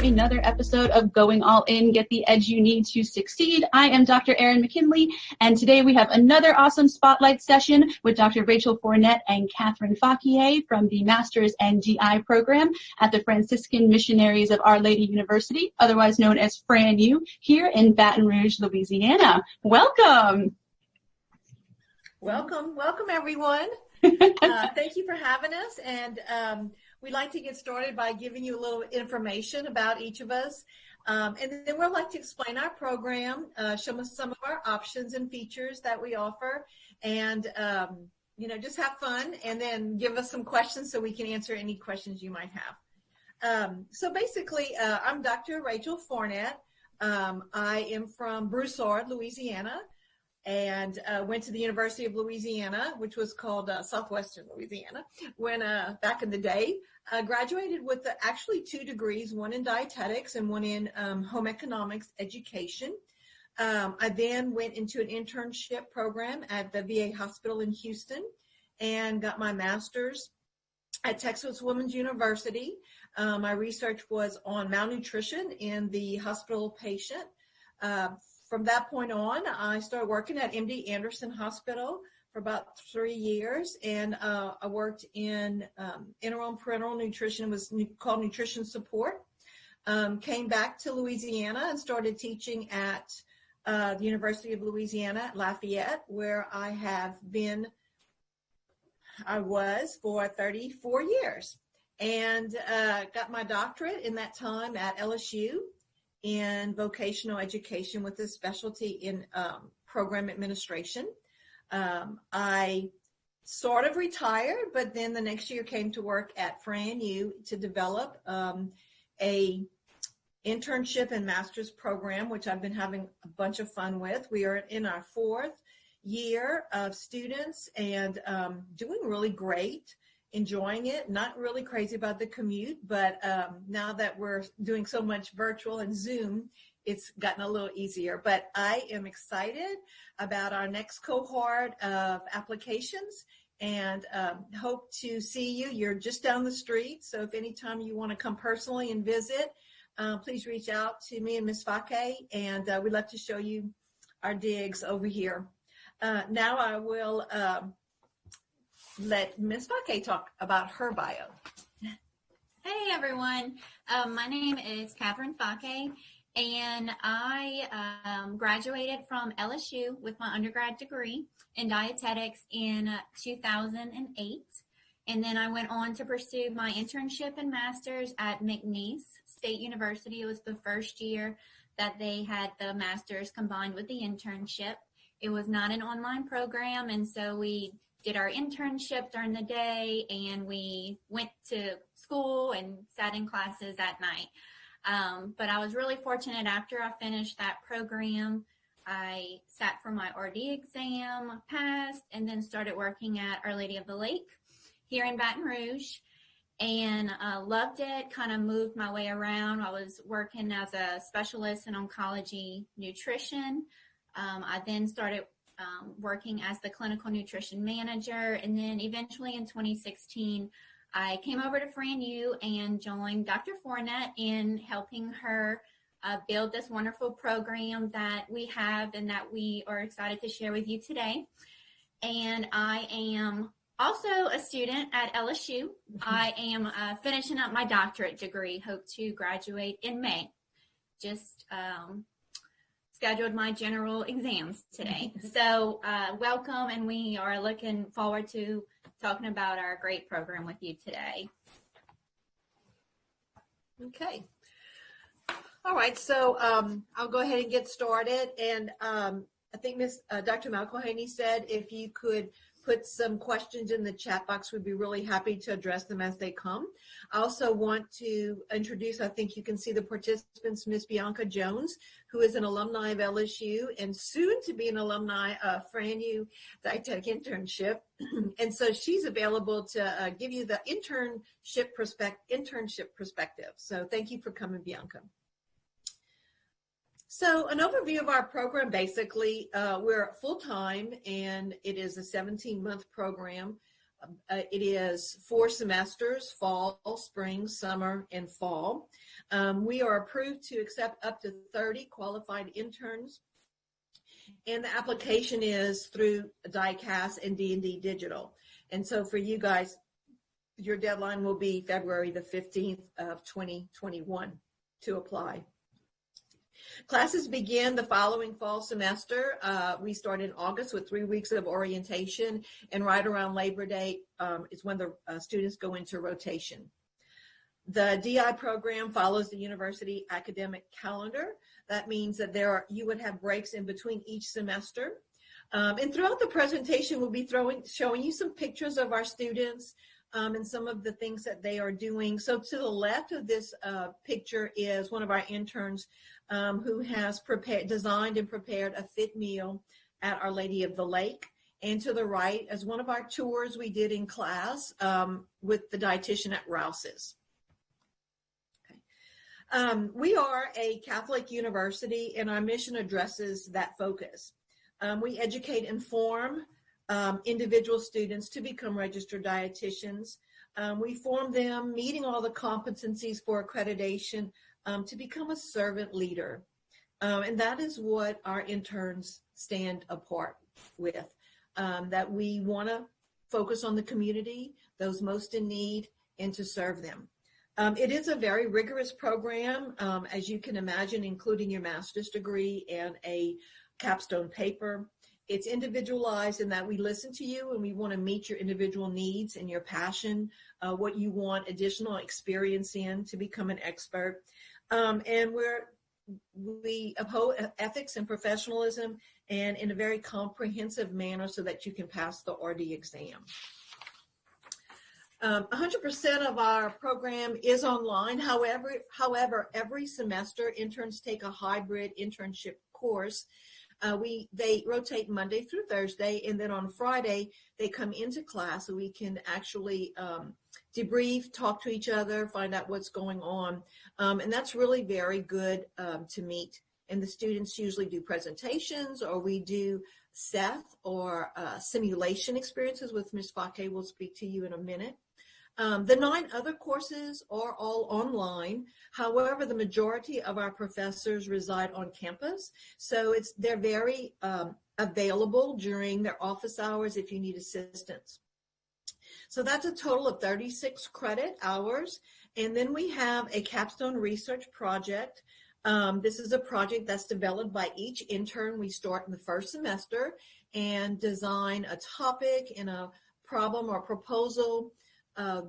another episode of Going All In, Get the Edge You Need to Succeed. I am Dr. Erin McKinley, and today we have another awesome spotlight session with Dr. Rachel Fournet and Kathryn Fakier from the Masters and GI program at the Franciscan Missionaries of Our Lady University, otherwise known as FranU, here in Baton Rouge, Louisiana. Welcome. Welcome everyone. Thank you for having us, and we'd like to get started by giving you a little information about each of us, and then we'd like to explain our program, show us some of our options and features that we offer, and just have fun, and then give us some questions so we can answer any questions you might have. So basically, I'm Dr. Rachel Fournet. I am from Broussard, Louisiana, and went to the University of Louisiana, which was called Southwestern Louisiana, when back in the day. Graduated with actually 2 degrees, one in dietetics and one in home economics education. I then went into an internship program at the VA hospital in Houston and got my master's at Texas Women's University. My research was on malnutrition in the hospital patient. From that point on, I started working at MD Anderson Hospital for about 3 years, and I worked in enteral and parenteral nutrition. It was called nutrition support. Came back to Louisiana and started teaching at the University of Louisiana at Lafayette, where I was for 34 years, and got my doctorate in that time at LSU in vocational education with a specialty in program administration. I sort of retired, but then the next year came to work at FranU to develop a internship and master's program, which I've been having a bunch of fun with. We are in our 4th year of students and doing really great. Enjoying it, not really crazy about the commute, but now that we're doing so much virtual and Zoom, it's gotten a little easier. But I am excited about our next cohort of applications and hope to see you. You're just down the street, so if anytime you want to come personally and visit, please reach out to me and Ms. Fakier, and we'd love to show you our digs over here. Now I will let Ms. Fakier talk about her bio. Hey everyone, my name is Kathryn Fakier, and I graduated from LSU with my undergrad degree in dietetics in 2008, and then I went on to pursue my internship and master's at McNeese State University. It was the first year that they had the master's combined with the internship. It was not an online program, and so we did our internship during the day, and we went to school and sat in classes at night. But I was really fortunate after I finished that program. I sat for my RD exam, passed, and then started working at Our Lady of the Lake here in Baton Rouge, and loved it, kind of moved my way around. I was working as a specialist in oncology nutrition. I then started working as the clinical nutrition manager, and then eventually in 2016 I came over to FranU and joined Dr. Fournet in helping her build this wonderful program that we have and that we are excited to share with you today. And I am also a student at LSU. I am finishing up my doctorate degree, hope to graduate in May. Just scheduled my general exams today. So welcome, and we are looking forward to talking about our great program with you today. Okay. All right, so I'll go ahead and get started. And I think Dr. McElhaney said if you could put some questions in the chat box, we'd be really happy to address them as they come. I also want to introduce, I think you can see the participants, Ms. Bianca Jones, who is an alumni of LSU and soon to be an alumni of FranU Dietetic Internship. And so she's available to give you the internship perspective. So thank you for coming, Bianca. So an overview of our program, basically, we're full-time, and it is a 17-month program. It is 4 semesters: fall, spring, summer, and fall. We are approved to accept up to 30 qualified interns, and the application is through DICAS and D&D Digital. And so for you guys, your deadline will be February the 15th of 2021 to apply. Classes begin the following fall semester. We start in August with 3 weeks of orientation, and right around Labor Day is when the students go into rotation. The DI program follows the university academic calendar. That means that you would have breaks in between each semester. And throughout the presentation, we'll be showing you some pictures of our students and some of the things that they are doing. So to the left of this picture is one of our interns who has designed and prepared a fit meal at Our Lady of the Lake. And to the right is one of our tours we did in class with the dietitian at Rouge's. We are a Catholic university, and our mission addresses that focus. We educate and form individual students to become registered dietitians. We form them meeting all the competencies for accreditation to become a servant leader. And that is what our interns stand apart with, that we want to focus on the community, those most in need, and to serve them. It is a very rigorous program, as you can imagine, including your master's degree and a capstone paper. It's individualized in that we listen to you and we want to meet your individual needs and your passion, what you want additional experience in to become an expert. And we uphold ethics and professionalism, and in a very comprehensive manner so that you can pass the RD exam. 100% of our program is online. However, every semester interns take a hybrid internship course. They rotate Monday through Thursday, and then on Friday they come into class so we can actually debrief, talk to each other, find out what's going on, and that's really very good to meet. And the students usually do presentations, or we do SETH or simulation experiences, with Ms. Fakier will speak to you in a minute. The 9 other courses are all online. However, the majority of our professors reside on campus, so they're very available during their office hours if you need assistance. So that's a total of 36 credit hours. And then we have a capstone research project. This is a project that's developed by each intern. We start in the first semester and design a topic and a problem or proposal.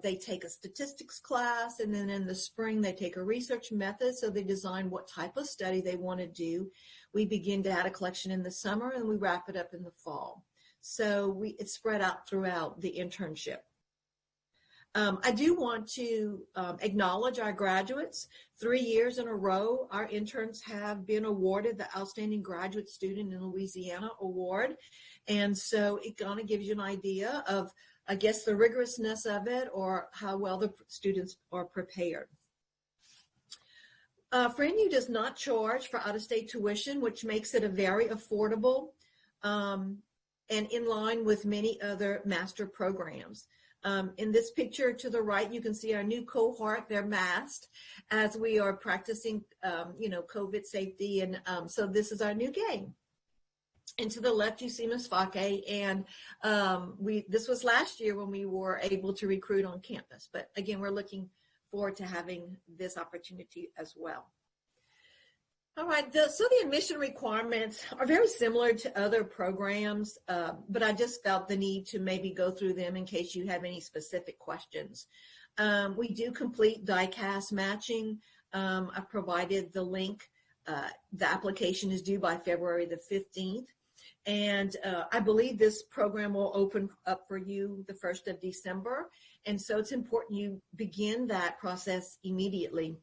They take a statistics class, and then in the spring they take a research method, so they design what type of study they want to do. We begin data collection in the summer, and we wrap it up in the fall. So it's spread out throughout the internship. I do want to acknowledge our graduates. 3 years in a row, our interns have been awarded the Outstanding Graduate Student in Louisiana Award. And so it kind of gives you an idea of, I guess, the rigorousness of it, or how well the students are prepared. FranU does not charge for out-of-state tuition, which makes it a very affordable and in line with many other master programs. In this picture to the right, you can see our new cohort. They're masked as we are practicing, COVID safety, and so this is our new gang. And to the left, you see Ms. Fakier, and this was last year when we were able to recruit on campus. But again, we're looking forward to having this opportunity as well. All right, so the admission requirements are very similar to other programs, but I just felt the need to maybe go through them in case you have any specific questions. We do complete DICAS matching. I've provided the link. The application is due by February the 15th. And I believe this program will open up for you the 1st of December. And so it's important you begin that process immediately.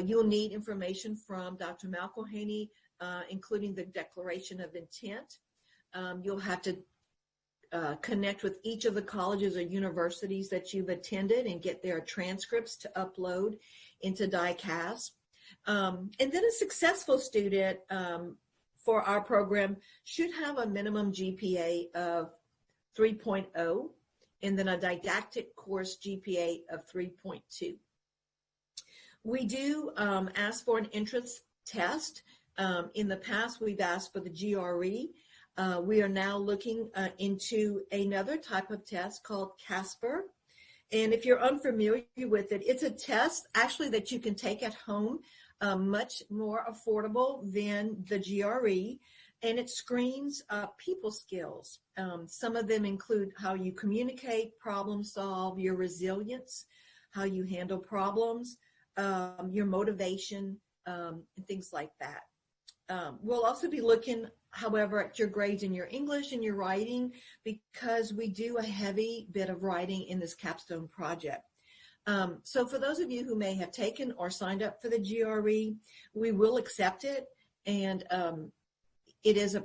You'll need information from Dr. McElhaney, including the Declaration of Intent. You'll have to connect with each of the colleges or universities that you've attended and get their transcripts to upload into DICAS. And then a successful student for our program should have a minimum GPA of 3.0 and then a didactic course GPA of 3.2. We do ask for an entrance test. In the past, we've asked for the GRE. We are now looking into another type of test called CASPER. And if you're unfamiliar with it, it's a test actually that you can take at home, much more affordable than the GRE. And it screens people skills. Some of them include how you communicate, problem solve, your resilience, how you handle problems, your motivation, and things like that. We'll also be looking, however, at your grades in your English and your writing, because we do a heavy bit of writing in this capstone project. So for those of you who may have taken or signed up for the GRE, we will accept it, and it is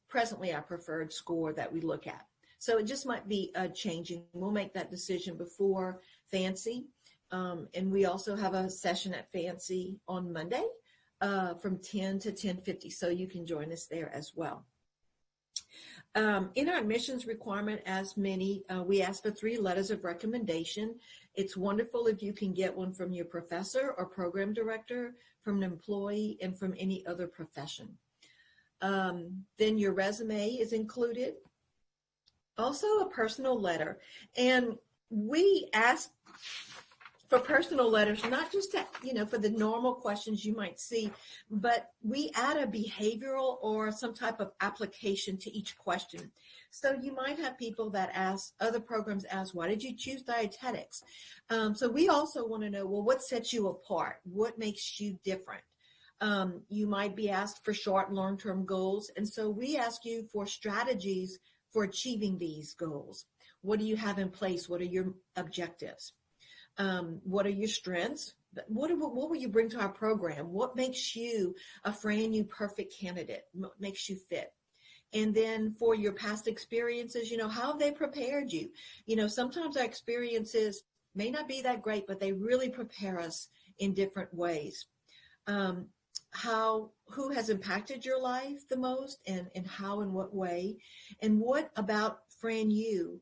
presently our preferred score that we look at. So it just might be changing. We'll make that decision before Fancy, and we also have a session at Fancy on Monday from 10 to 10:50, so you can join us there as well. In our admissions requirement, as many, we ask for 3 letters of recommendation. It's wonderful if you can get one from your professor or program director, from an employee, and from any other profession. Then your resume is included. Also a personal letter. And we ask for personal letters, not just to, for the normal questions you might see, but we add a behavioral or some type of application to each question. So you might have people that ask, other programs ask, why did you choose dietetics? So we also want to know, well, what sets you apart? What makes you different? You might be asked for short and long-term goals. And so we ask you for strategies for achieving these goals. What do you have in place? What are your objectives? What are your strengths? What will you bring to our program? What makes you a FRANU perfect candidate? What makes you fit? And then for your past experiences, how have they prepared you? Sometimes our experiences may not be that great, but they really prepare us in different ways. Who has impacted your life the most, and how, in what way? And what about FRANU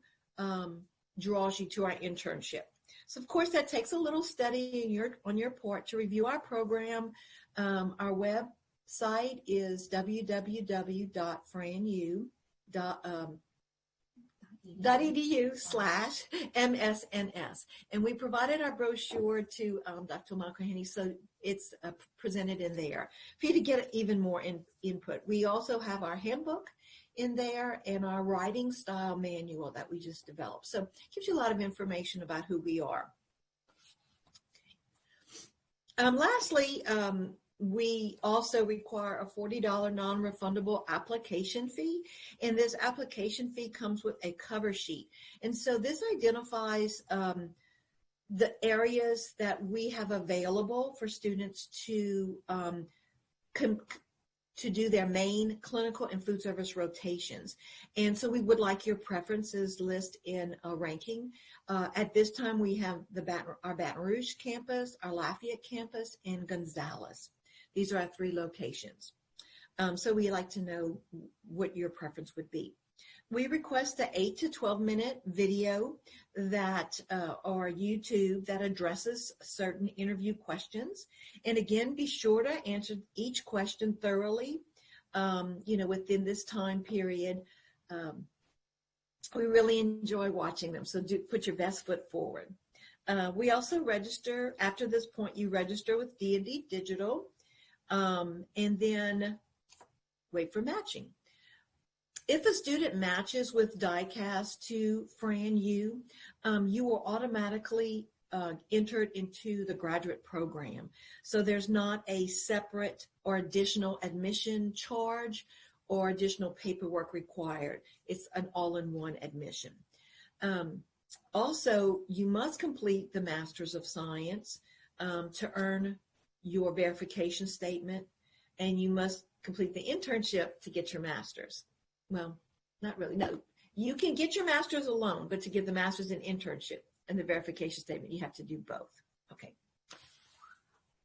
draws you to our internship? So, of course, that takes a little study on your part to review our program. Our website is www.franu.edu/MSNS. And we provided our brochure to Dr. McKinley, so it's presented in there for you to get even more input. We also have our handbook in there and our writing style manual that we just developed. So it gives you a lot of information about who we are. Lastly, we also require a $40 non-refundable application fee, and this application fee comes with a cover sheet. And so this identifies the areas that we have available for students to do their main clinical and food service rotations. And so we would like your preferences list in a ranking. At this time, we have our Baton Rouge campus, our Lafayette campus, and Gonzales. These are our 3 locations. So we'd like to know what your preference would be. We request an 8 to 12 minute video that or YouTube that addresses certain interview questions. And again, be sure to answer each question thoroughly, within this time period. We really enjoy watching them, so do put your best foot forward. We also register, after this point, you register with D&D Digital, and then wait for matching. If a student matches with DICAS to FRANU, you will automatically entered into the graduate program. So there's not a separate or additional admission charge or additional paperwork required. It's an all-in-one admission. Also, you must complete the Master's of Science to earn your verification statement, and you must complete the internship to get your master's. Well, not really. No, you can get your master's alone, but to get the master's in internship and the verification statement, you have to do both. Okay.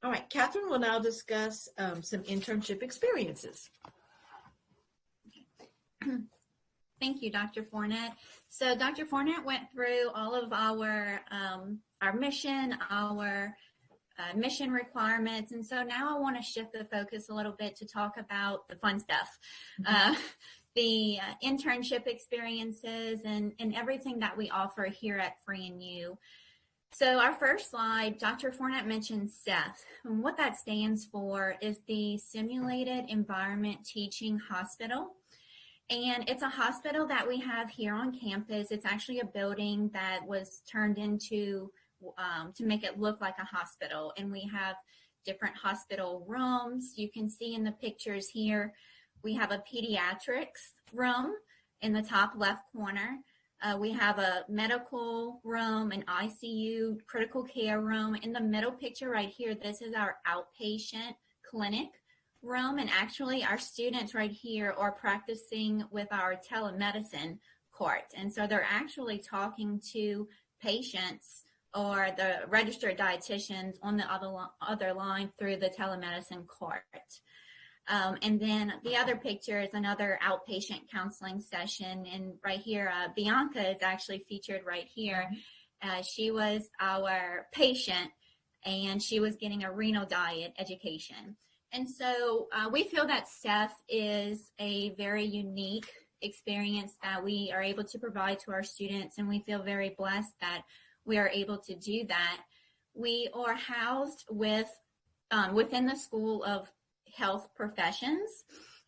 All right, Kathryn will now discuss some internship experiences. Thank you, Dr. Fournet. So Dr. Fournet went through all of our mission, our mission requirements. And so now I want to shift the focus a little bit to talk about the fun stuff, the internship experiences and everything that we offer here at FranU. So our first slide, Dr. Fournet mentioned SETH, and what that stands for is the Simulated Environment Teaching Hospital. And it's a hospital that we have here on campus. It's actually a building that was turned into to make it look like a hospital. And we have different hospital rooms. You can see in the pictures here, we have a pediatrics room in the top left corner. We have a medical room, an ICU, critical care room. In the middle picture right here, this is our outpatient clinic room. And actually our students right here are practicing with our telemedicine court. And so they're actually talking to patients or the registered dietitians on the other line through the telemedicine court. And then the other picture is another outpatient counseling session. And right here, Bianca is actually featured right here. She was our patient and she was getting a renal diet education. And so we feel that SETH is a very unique experience that we are able to provide to our students, and we feel very blessed that we are able to do that. We are housed within the School of Health Professions,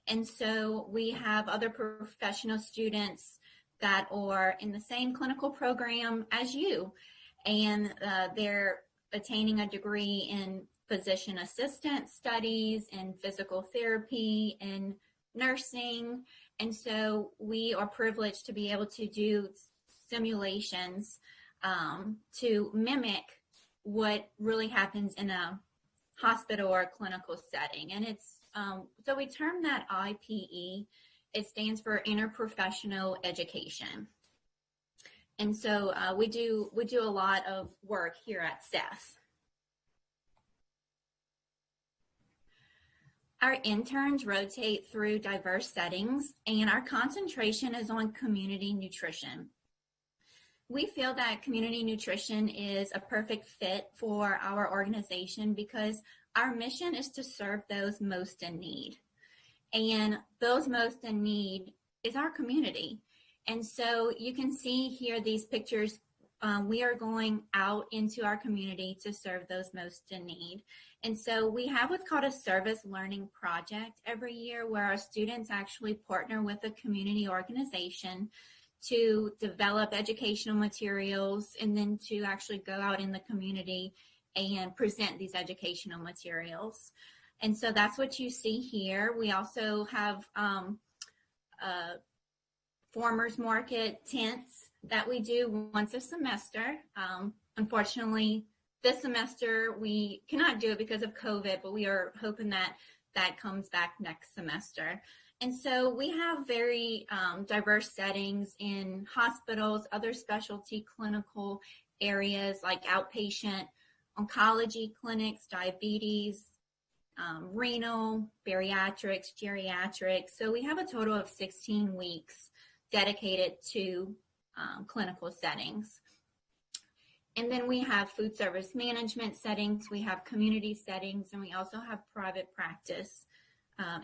and so we have other professional students that are in the same clinical program as you, and they're attaining a degree in physician assistant studies and physical therapy and nursing. And so we are privileged to be able to do simulations to mimic what really happens in a hospital or a clinical setting. And it's so we term that IPE. It stands for Interprofessional Education. And so we do a lot of work here at SETH. Our interns rotate through diverse settings, and our concentration is on community nutrition. We feel that community nutrition is a perfect fit for our organization because our mission is to serve those most in need. And those most in need is our community. And so you can see here these pictures. We are going out into our community to serve those most in need. And so we have what's called a service learning project every year where our students actually partner with a community organization to develop educational materials and then to actually go out in the community and present these educational materials. And so that's what you see here. We also have farmers market tents that we do once a semester. Unfortunately, this semester we cannot do it because of COVID, but we are hoping that that comes back next semester. And so we have very diverse settings in hospitals, other specialty clinical areas like outpatient oncology clinics, diabetes, renal, bariatrics, geriatrics. So we have a total of 16 weeks dedicated to clinical settings. And then we have food service management settings, we have community settings, and we also have private practice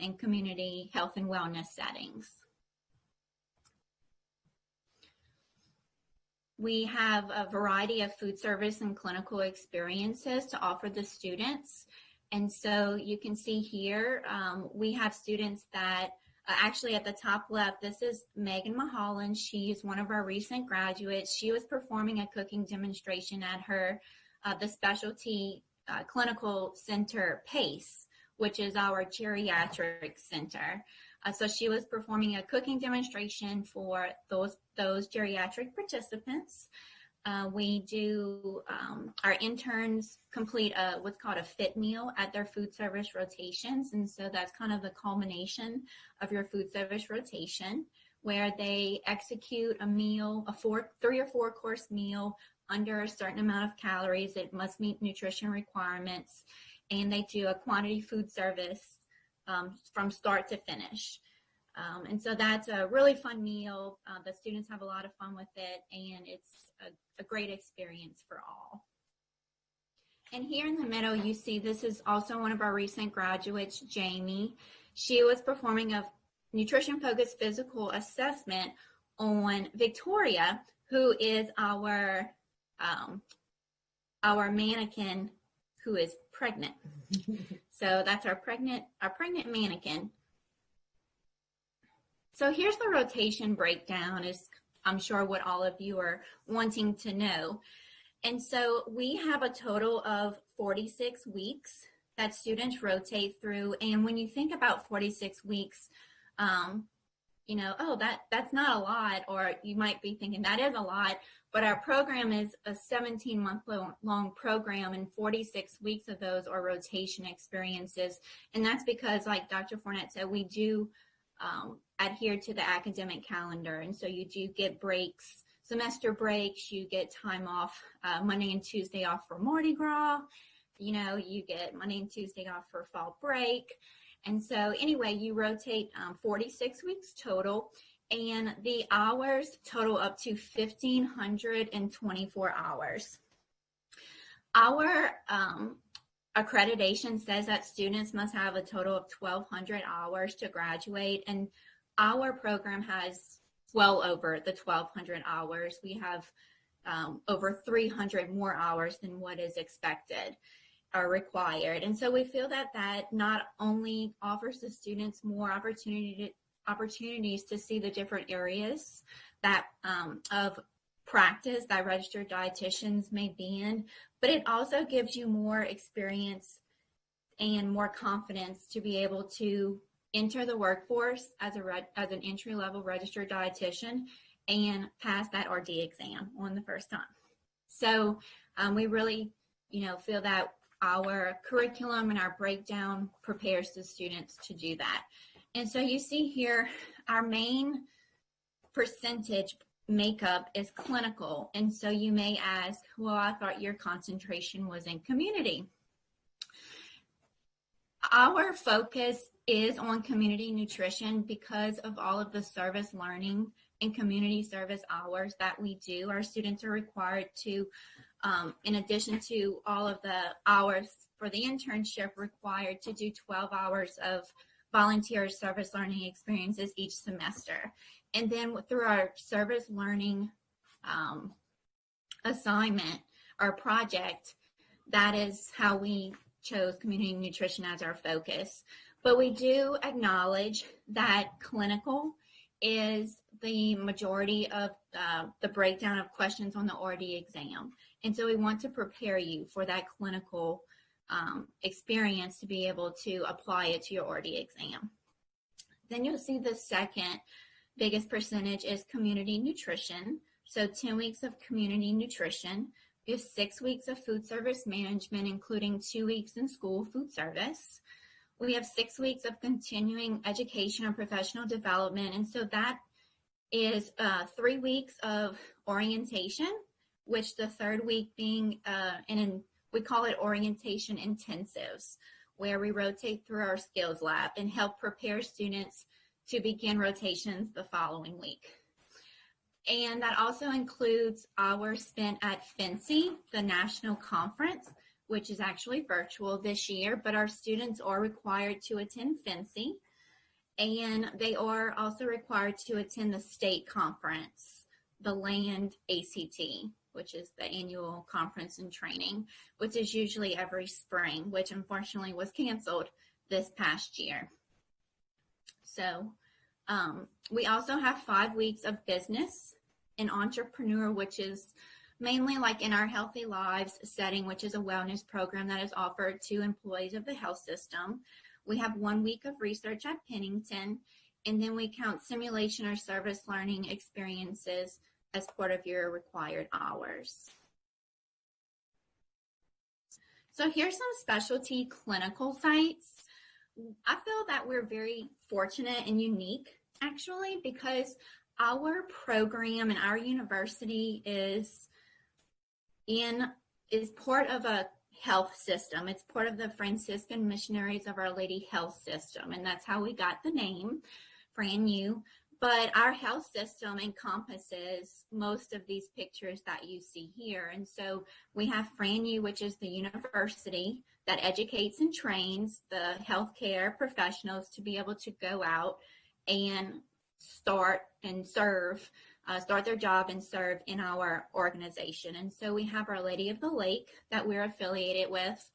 and community health and wellness settings. We have a variety of food service and clinical experiences to offer the students. And so you can see here, we have students that actually at the top left, this is Megan Mulholland. She is one of our recent graduates. She was performing a cooking demonstration at her, the specialty clinical center PACE, which is our geriatric center. So she was performing a cooking demonstration for those geriatric participants. We do, our interns complete what's called a fit meal at their food service rotations. And so that's kind of the culmination of your food service rotation, where they execute a meal, a 3 or 4 course meal under a certain amount of calories. It must meet nutrition requirements. And they do a quantity food service from start to finish. And so that's a really fun meal. The students have a lot of fun with it, and it's a great experience for all. And here in the middle, you see this is also one of our recent graduates, Jamie. She was performing a nutrition-focused physical assessment on Victoria, who is our mannequin who is pregnant. So that's our pregnant mannequin. So here's the rotation breakdown, is I'm sure what all of you are wanting to know. And so we have a total of 46 weeks that students rotate through. And when you think about 46 weeks, you know, oh, that's not a lot, or you might be thinking that is a lot, but our program is a 17-month long program, and 46 weeks of those are rotation experiences. And that's because, like Dr. Fournet said, we do adhere to the academic calendar. And so you do get breaks, semester breaks, you get time off, Monday and Tuesday off for Mardi Gras, you know, you get Monday and Tuesday off for fall break. And so anyway, you rotate 46 weeks total, and the hours total up to 1,524 hours. Our accreditation says that students must have a total of 1,200 hours to graduate, and our program has well over the 1,200 hours. We have over 300 more hours than what is expected or required. And so we feel that that not only offers the students more opportunities to see the different areas that of practice that registered dietitians may be in, but it also gives you more experience and more confidence to be able to enter the workforce as an entry-level registered dietitian and pass that RD exam on the first time. So we really, you know, feel that our curriculum and our breakdown prepares the students to do that. And so you see here, our main percentage makeup is clinical. And so you may ask, well, I thought your concentration was in community. Our focus is on community nutrition because of all of the service learning and community service hours that we do. Our students are required to, in addition to all of the hours for the internship, required to do 12 hours of volunteer service learning experiences each semester. And then through our service learning assignment or project, that is how we chose community nutrition as our focus. But we do acknowledge that clinical is the majority of the breakdown of questions on the RD exam. And so we want to prepare you for that clinical experience to be able to apply it to your RD exam. Then you'll see the second biggest percentage is community nutrition. So 10 weeks of community nutrition. We have 6 weeks of food service management, including 2 weeks in school food service. We have 6 weeks of continuing education and professional development. And so that is 3 weeks of orientation, which the third week being, we call it orientation intensives, where we rotate through our skills lab and help prepare students to begin rotations the following week. And that also includes hours spent at FNCE, the national conference, which is actually virtual this year, but our students are required to attend FNCE, and they are also required to attend the state conference, the LAND ACT, which is the annual conference and training, which is usually every spring, which unfortunately was canceled this past year. So we also have 5 weeks of business and entrepreneur, which is mainly like in our Healthy Lives setting, which is a wellness program that is offered to employees of the health system. We have 1 week of research at Pennington, and then we count simulation or service learning experiences as part of your required hours. So here's some specialty clinical sites. I feel that we're very fortunate and unique, actually, because our program and our university is part of a health system. It's part of the Franciscan Missionaries of Our Lady Health System, and that's how we got the name, FranU, but our health system encompasses most of these pictures that you see here. And so we have FranU, which is the university that educates and trains the healthcare professionals to be able to go out and start their job and serve in our organization. And so we have Our Lady of the Lake that we're affiliated with.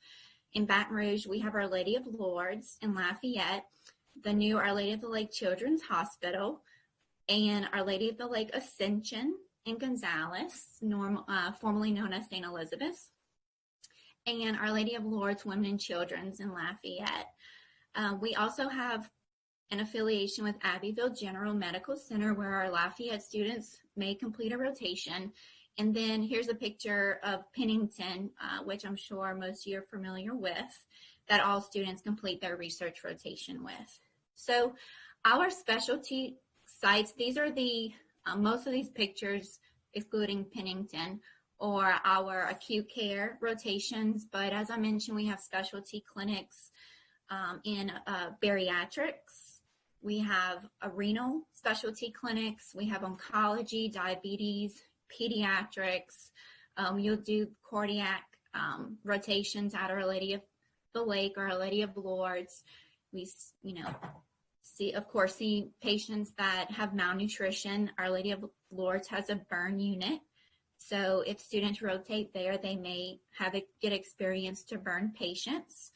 In Baton Rouge, we have Our Lady of Lourdes in Lafayette, the new Our Lady of the Lake Children's Hospital, and Our Lady of the Lake Ascension in Gonzales, formerly known as St. Elizabeth's, and Our Lady of Lourdes Women and Children's in Lafayette. We also have an affiliation with Abbeville General Medical Center, where our Lafayette students may complete a rotation. And then here's a picture of Pennington, which I'm sure most of you are familiar with, that all students complete their research rotation with. So our specialty sites, these are the, most of these pictures, excluding Pennington, or our acute care rotations. But as I mentioned, we have specialty clinics in bariatrics. We have renal specialty clinics. We have oncology, diabetes, pediatrics. You'll do cardiac rotations at Our Lady of the Lake or Our Lady of Lourdes. We, see patients that have malnutrition. Our Lady of Lourdes has a burn unit. So if students rotate there, they may get experience to burn patients.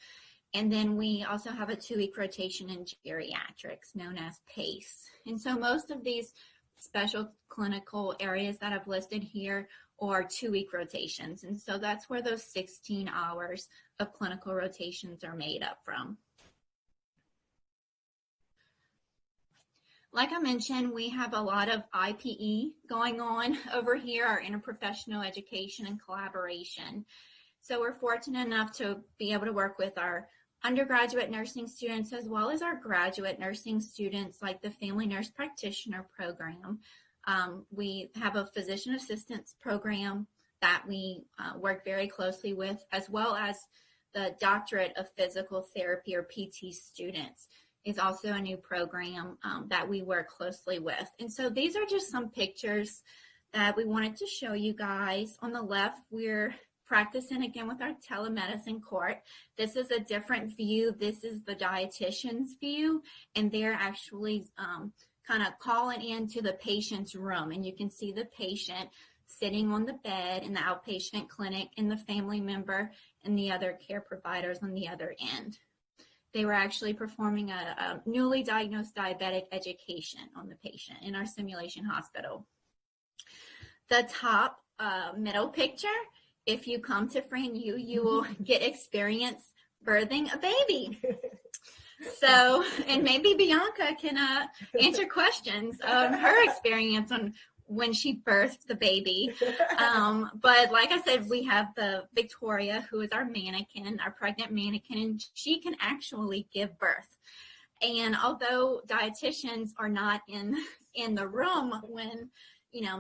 And then we also have a 2-week rotation in geriatrics known as PACE. And so most of these special clinical areas that I've listed here are 2-week rotations. And so that's where those 16 hours of clinical rotations are made up from. Like I mentioned, we have a lot of IPE going on over here, our Interprofessional Education and Collaboration. So we're fortunate enough to be able to work with our undergraduate nursing students as well as our graduate nursing students, like the Family Nurse Practitioner program. We have a physician assistance program that we work very closely with, as well as the Doctorate of Physical Therapy, or PT, students is also a new program that we work closely with. And so these are just some pictures that we wanted to show you guys. On the left, we're practicing again with our telemedicine court. This is a different view. This is the dietitian's view, and they're actually kind of calling into the patient's room. And you can see the patient sitting on the bed in the outpatient clinic and the family member and the other care providers on the other end. They were actually performing a newly diagnosed diabetic education on the patient in our simulation hospital. The top middle picture, if you come to FranU, you will get experience birthing a baby. So, and maybe Bianca can answer questions of her experience on when she birthed the baby. But like I said, we have the Victoria, who is our mannequin, our pregnant mannequin, and she can actually give birth. And although dietitians are not in the room when,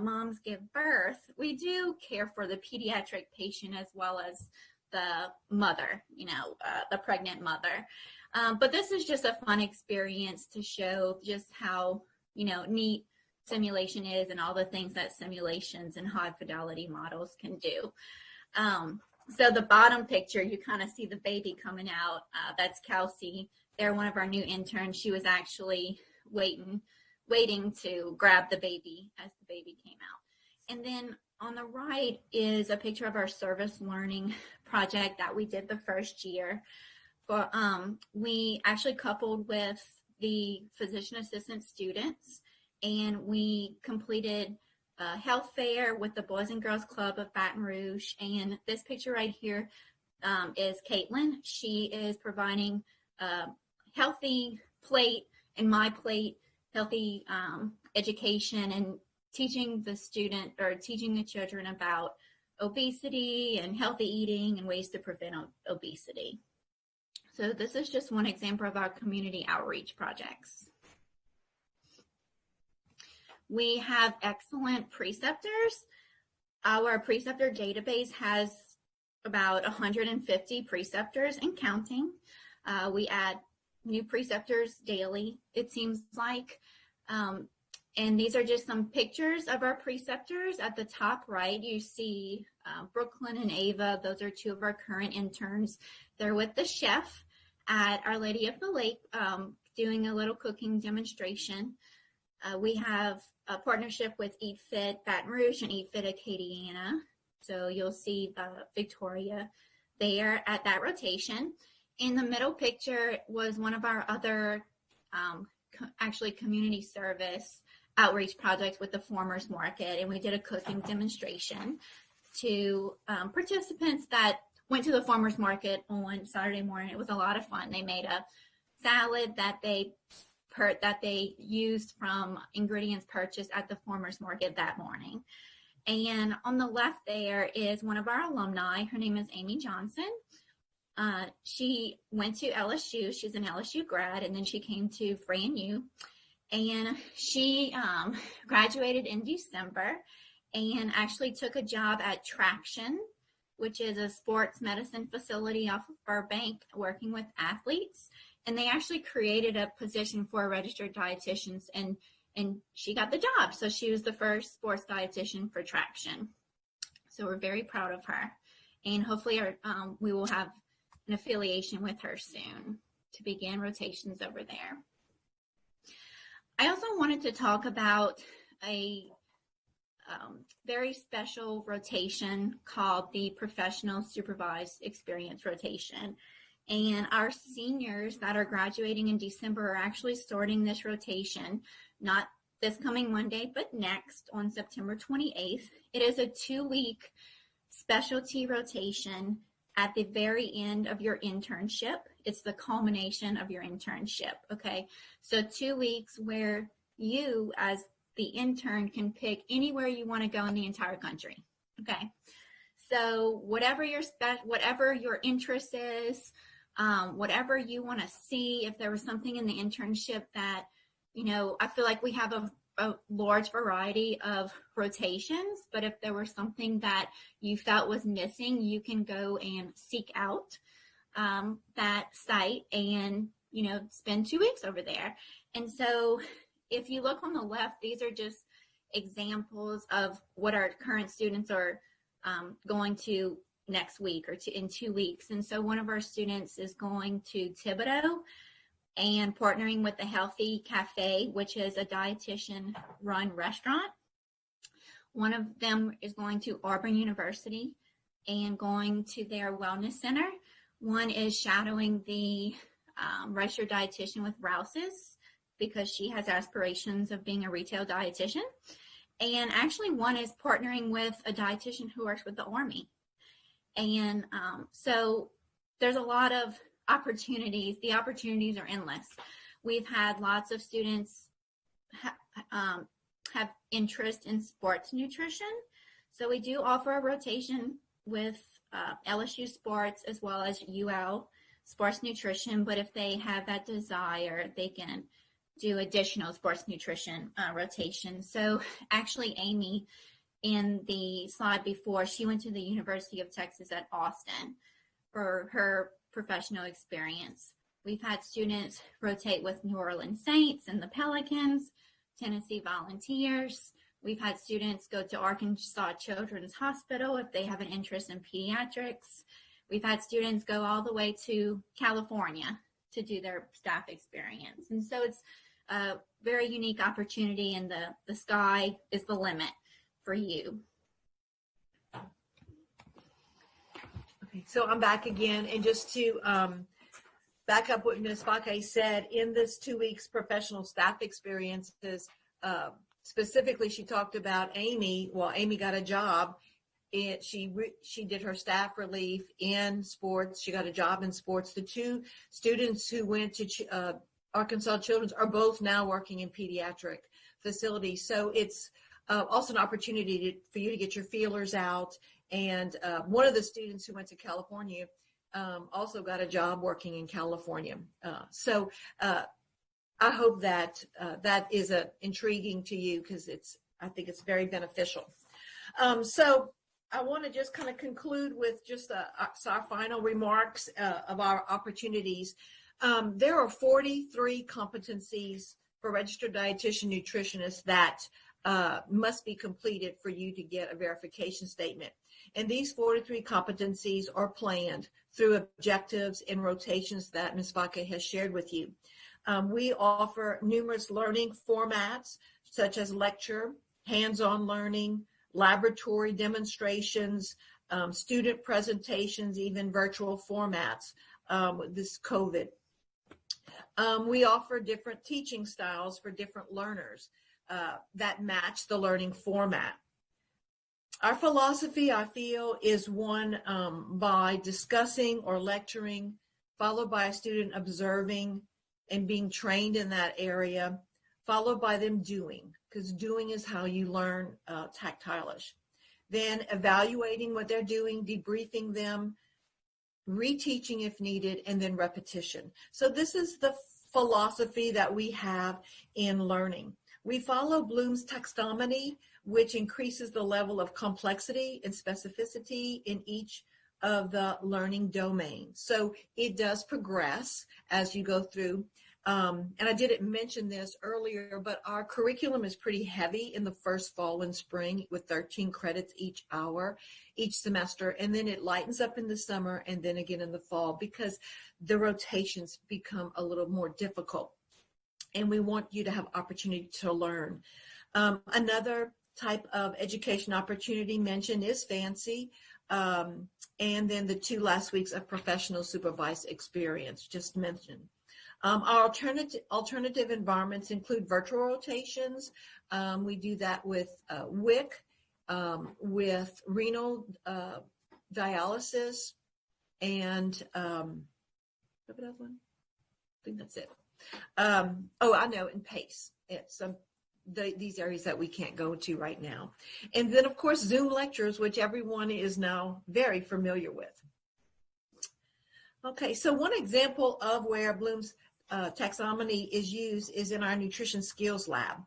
moms give birth, we do care for the pediatric patient as well as the mother, the pregnant mother. But this is just a fun experience to show just how, neat simulation is and all the things that simulations and high fidelity models can do. So the bottom picture, you kind of see the baby coming out. That's Kelsey. They're one of our new interns. She was actually waiting to grab the baby as the baby came out. And then on the right is a picture of our service learning project that we did the first year. But we actually coupled with the physician assistant students, and we completed a health fair with the Boys and Girls Club of Baton Rouge. And this picture right here is Caitlin. She is providing a healthy plate and my plate, healthy education, and teaching the children about obesity and healthy eating and ways to prevent obesity. So this is just one example of our community outreach projects. We have excellent preceptors. Our preceptor database has about 150 preceptors and counting. We add new preceptors daily, it seems like. And these are just some pictures of our preceptors. At the top right, you see Brooklyn and Ava. Those are two of our current interns. They're with the chef at Our Lady of the Lake, doing a little cooking demonstration. We have a partnership with Eat Fit Baton Rouge and Eat Fit Acadiana. So you'll see Victoria there at that rotation. In the middle picture was one of our other actually community service outreach projects with the farmers market, and we did a cooking demonstration to participants that went to the farmers market on Saturday morning. It was a lot of fun. They made a salad that they used from ingredients purchased at the farmers market that morning. And on the left there is one of our alumni. Her name is Amy Johnson. She went to LSU. She's an LSU grad, and then she came to FranU. And she graduated in December and actually took a job at Traction, which is a sports medicine facility off of Burbank, working with athletes. And they actually created a position for registered dietitians, and she got the job. So she was the first sports dietitian for Traction. So we're very proud of her. And hopefully we will have an affiliation with her soon to begin rotations over there. I also wanted to talk about a very special rotation called the Professional Supervised Experience rotation. And our seniors that are graduating in December are actually starting this rotation, not this coming Monday, but next on September 28th. It is a 2-week specialty rotation at the very end of your internship. It's the culmination of your internship, okay? So 2 weeks where you, as the intern, can pick anywhere you want to go in the entire country, okay? So whatever your interest is, whatever you want to see, if there was something in the internship that, I feel like we have a large variety of rotations, but if there was something that you felt was missing, you can go and seek out that site and, spend 2 weeks over there. And so if you look on the left, these are just examples of what our current students are going to next week or in 2 weeks. And so one of our students is going to Thibodeau and partnering with the Healthy Cafe, which is a dietitian-run restaurant. One of them is going to Auburn University and going to their wellness center. One is shadowing the registered dietitian with Rouse's because she has aspirations of being a retail dietitian. And actually one is partnering with a dietitian who works with the Army. And so there's a lot of opportunities. The opportunities are endless. We've had lots of students have interest in sports nutrition. So we do offer a rotation with LSU sports as well as UL sports nutrition. But if they have that desire, they can do additional sports nutrition rotation. So actually Amy, in the slide before, she went to the University of Texas at Austin for her professional experience. We've had students rotate with New Orleans Saints and the Pelicans, Tennessee Volunteers. We've had students go to Arkansas Children's Hospital if they have an interest in pediatrics. We've had students go all the way to California to do their staff experience. And so it's a very unique opportunity, and the sky is the limit for you. Okay, so I'm back again, and just to back up what Ms. Fakier said, in this 2 weeks professional staff experiences, specifically she talked about Amy. Well, Amy got a job. She did her staff relief in sports. She got a job in sports. The two students who went to Arkansas Children's are both now working in pediatric facilities. So it's also an opportunity for you to get your feelers out. And one of the students who went to California also got a job working in California. So I hope that that is intriguing to you, because I think it's very beneficial. So I want to just kind of conclude with just our final remarks of our opportunities. There are 43 competencies for registered dietitian nutritionists that must be completed for you to get a verification statement. And these 43 competencies are planned through objectives and rotations that Ms. Fakier has shared with you. We offer numerous learning formats such as lecture, hands-on learning, laboratory demonstrations, student presentations, even virtual formats with this COVID. We offer different teaching styles for different learners that match the learning format. Our philosophy, I feel, is one by discussing or lecturing, followed by a student observing and being trained in that area, followed by them doing, because doing is how you learn tactilish. Then evaluating what they're doing, debriefing them, reteaching if needed, and then repetition. So this is the philosophy that we have in learning. We follow Bloom's taxonomy, which increases the level of complexity and specificity in each of the learning domains. So it does progress as you go through. And I didn't mention this earlier, but our curriculum is pretty heavy in the first fall and spring with 13 credits each hour, each semester. And then it lightens up in the summer and then again in the fall because the rotations become a little more difficult. And we want you to have opportunity to learn. Another type of education opportunity mentioned is FANCY. And then the 2 last weeks of Professional Supervised Experience, just mentioned. Our alternative environments include virtual rotations. We do that with WIC, with renal dialysis, and what other one? I think that's it. Oh, I know, and PACE. It's these areas that we can't go to right now. And then, of course, Zoom lectures, which everyone is now very familiar with. Okay, so one example of where Bloom's taxonomy is used is in our Nutrition Skills Lab.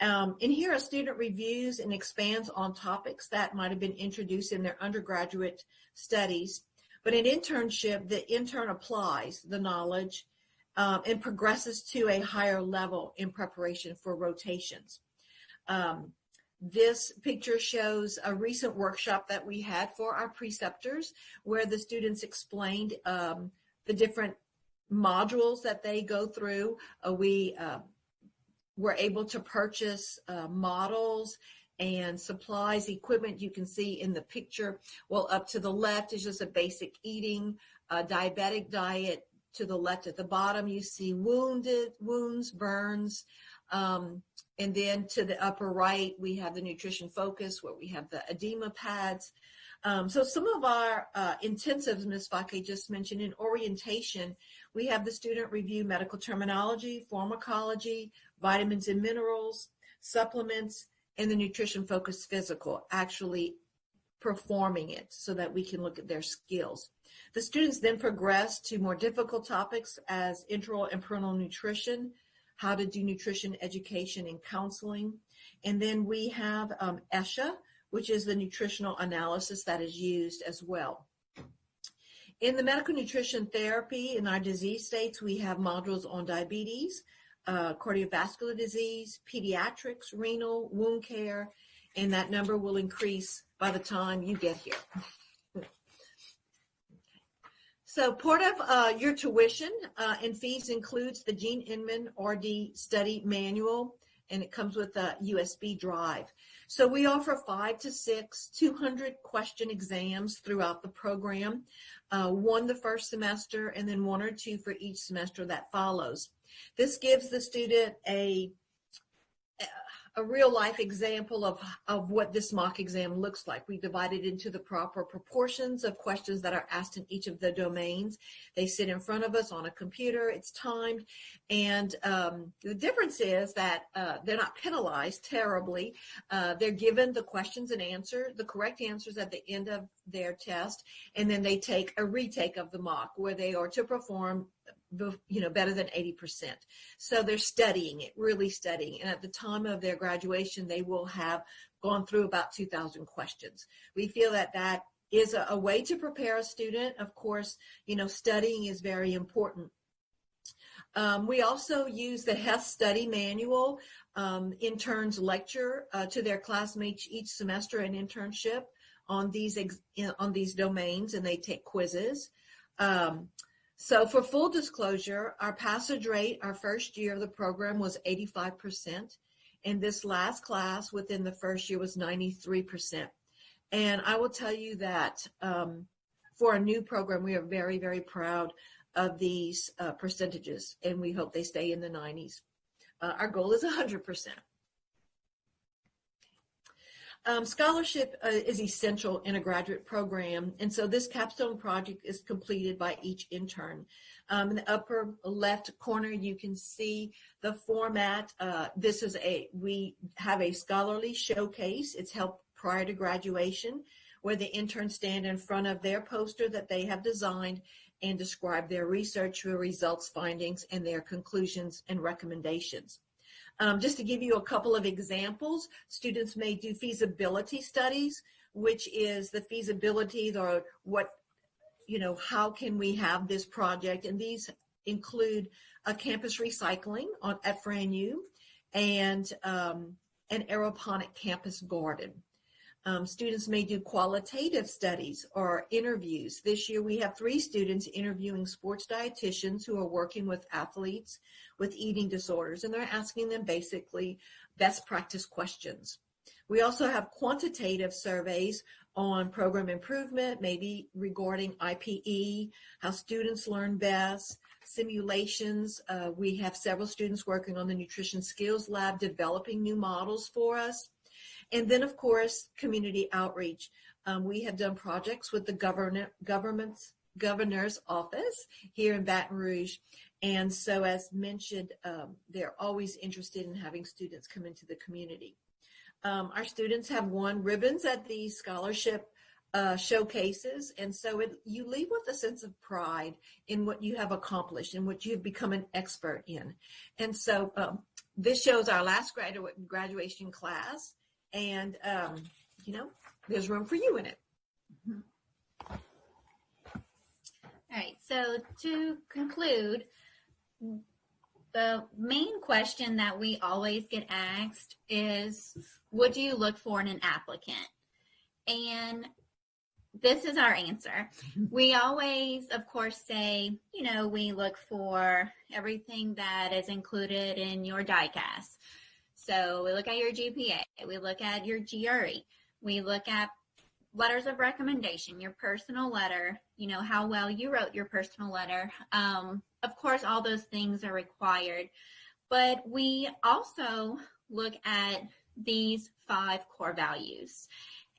In here, a student reviews and expands on topics that might have been introduced in their undergraduate studies. But in internship, the intern applies the knowledge and progresses to a higher level in preparation for rotations. This picture shows a recent workshop that we had for our preceptors where the students explained the different modules that they go through. We were able to purchase models and supplies, equipment you can see in the picture. Well, up to the left is just a basic eating, diabetic diet. To the left at the bottom, you see wounds, burns. And then to the upper right, we have the nutrition focus where we have the edema pads. So some of our intensives, Ms. Fakier just mentioned, in orientation, we have the student review medical terminology, pharmacology, vitamins and minerals, supplements, and the nutrition focused physical, actually performing it so that we can look at their skills. The students then progress to more difficult topics as enteral and parental nutrition, how to do nutrition education and counseling. And then we have ESHA, which is the nutritional analysis that is used as well. In the medical nutrition therapy in our disease states, we have modules on diabetes, cardiovascular disease, pediatrics, renal, wound care, and that number will increase by the time you get here. So part of your tuition and fees includes the Gene Inman RD study manual, and it comes with a USB drive. So we offer 5 to 6 200 question exams throughout the program, 1 the first semester and then 1 or 2 for each semester that follows. This gives the student a real life example of what this mock exam looks like. We divide it into the proper proportions of questions that are asked in each of the domains. They sit in front of us on a computer, it's timed, and the difference is that they're not penalized terribly. They're given the questions and answers, the correct answers at the end of their test, and then they take a retake of the mock where they are to perform better than 80%. So they're studying it, really studying. And at the time of their graduation, they will have gone through about 2,000 questions. We feel that that is a way to prepare a student. Of course, studying is very important. We also use the HEST study manual. Interns lecture to their classmates each semester an internship on these domains, and they take quizzes. So for full disclosure, our passage rate our first year of the program was 85%, and this last class within the first year was 93%. And I will tell you that for a new program, we are very, very proud of these percentages, and we hope they stay in the 90s. Our goal is 100%. Scholarship is essential in a graduate program, and so this capstone project is completed by each intern. In the upper left corner, you can see the format. We have a scholarly showcase. It's held prior to graduation, where the interns stand in front of their poster that they have designed and describe their research results, findings, and their conclusions and recommendations. Just to give you a couple of examples, students may do feasibility studies, which is the feasibility or how can we have this project, and these include a campus recycling at FranU and an aeroponic campus garden. Students may do qualitative studies or interviews. This year we have 3 students interviewing sports dietitians who are working with athletes with eating disorders, and they're asking them basically best practice questions. We also have quantitative surveys on program improvement, maybe regarding IPE, how students learn best, simulations. We have several students working on the Nutrition Skills Lab, developing new models for us. And then, of course, community outreach. We have done projects with the governor's office here in Baton Rouge. And so, as mentioned, they're always interested in having students come into the community. Our students have won ribbons at the scholarship showcases. And so you leave with a sense of pride in what you have accomplished and what you have become an expert in. And so this shows our last graduation class. And, there's room for you in it. All right, so to conclude, the main question that we always get asked is, what do you look for in an applicant? And this is our answer. We always, of course, say, we look for everything that is included in your DICAS. So we look at your GPA, we look at your GRE, we look at letters of recommendation, your personal letter, how well you wrote your personal letter. Of course, all those things are required, but we also look at these 5 core values.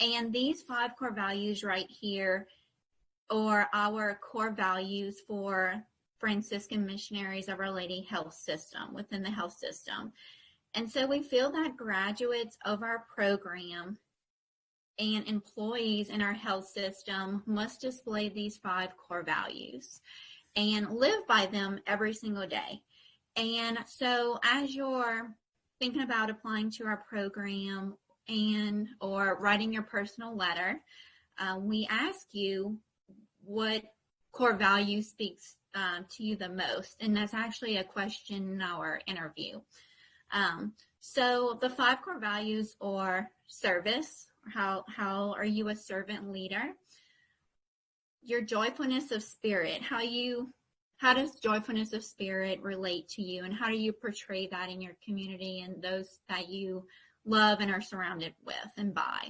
And these 5 core values right here are our core values for Franciscan Missionaries of Our Lady Health System, within the health system. And so we feel that graduates of our program and employees in our health system must display these 5 core values and live by them every single day. And so as you're thinking about applying to our program or writing your personal letter, we ask you what core value speaks to you the most. And that's actually a question in our interview. So the 5 core values are service. How are you a servant leader? Your joyfulness of spirit. How does joyfulness of spirit relate to you, and how do you portray that in your community and those that you love and are surrounded with and by?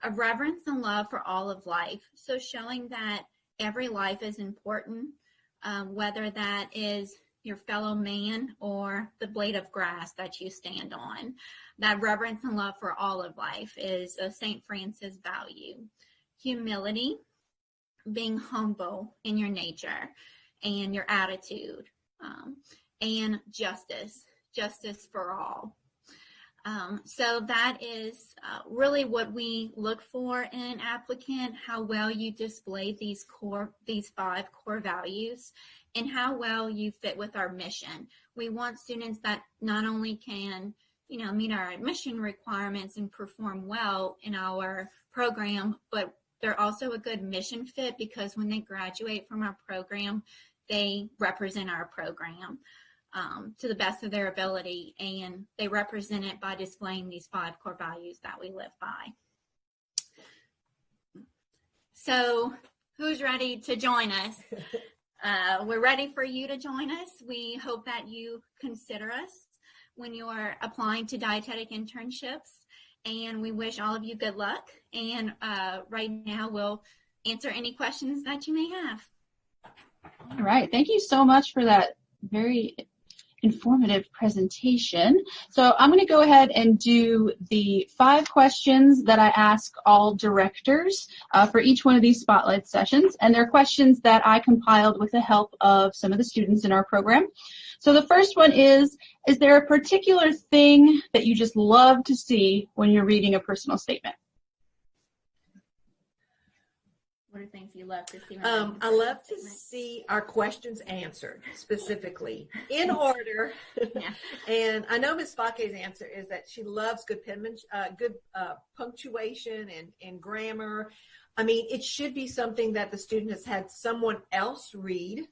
A reverence and love for all of life. So showing that every life is important, whether that is your fellow man or the blade of grass that you stand on. That reverence and love for all of life is a St. Francis value. Humility, being humble in your nature and your attitude, and justice for all. So that is really what we look for in an applicant, how well you display these 5 core values and how well you fit with our mission. We want students that not only can, meet our admission requirements and perform well in our program, but they're also a good mission fit, because when they graduate from our program, they represent our program to the best of their ability, and they represent it by displaying these 5 core values that we live by. So who's ready to join us? We're ready for you to join us. We hope that you consider us when you are applying to dietetic internships, and we wish all of you good luck. And right now we'll answer any questions that you may have. All right. Thank you so much for that very informative presentation. So I'm going to go ahead and do the 5 questions that I ask all directors for each one of these spotlight sessions. And they're questions that I compiled with the help of some of the students in our program. So the first one is there a particular thing that you just love to see when you're reading a personal statement? What are things you love to see? I love to see our questions answered specifically in order. Yeah. And I know Ms. Fakier's answer is that she loves good punctuation and grammar. I mean, it should be something that the student has had someone else read,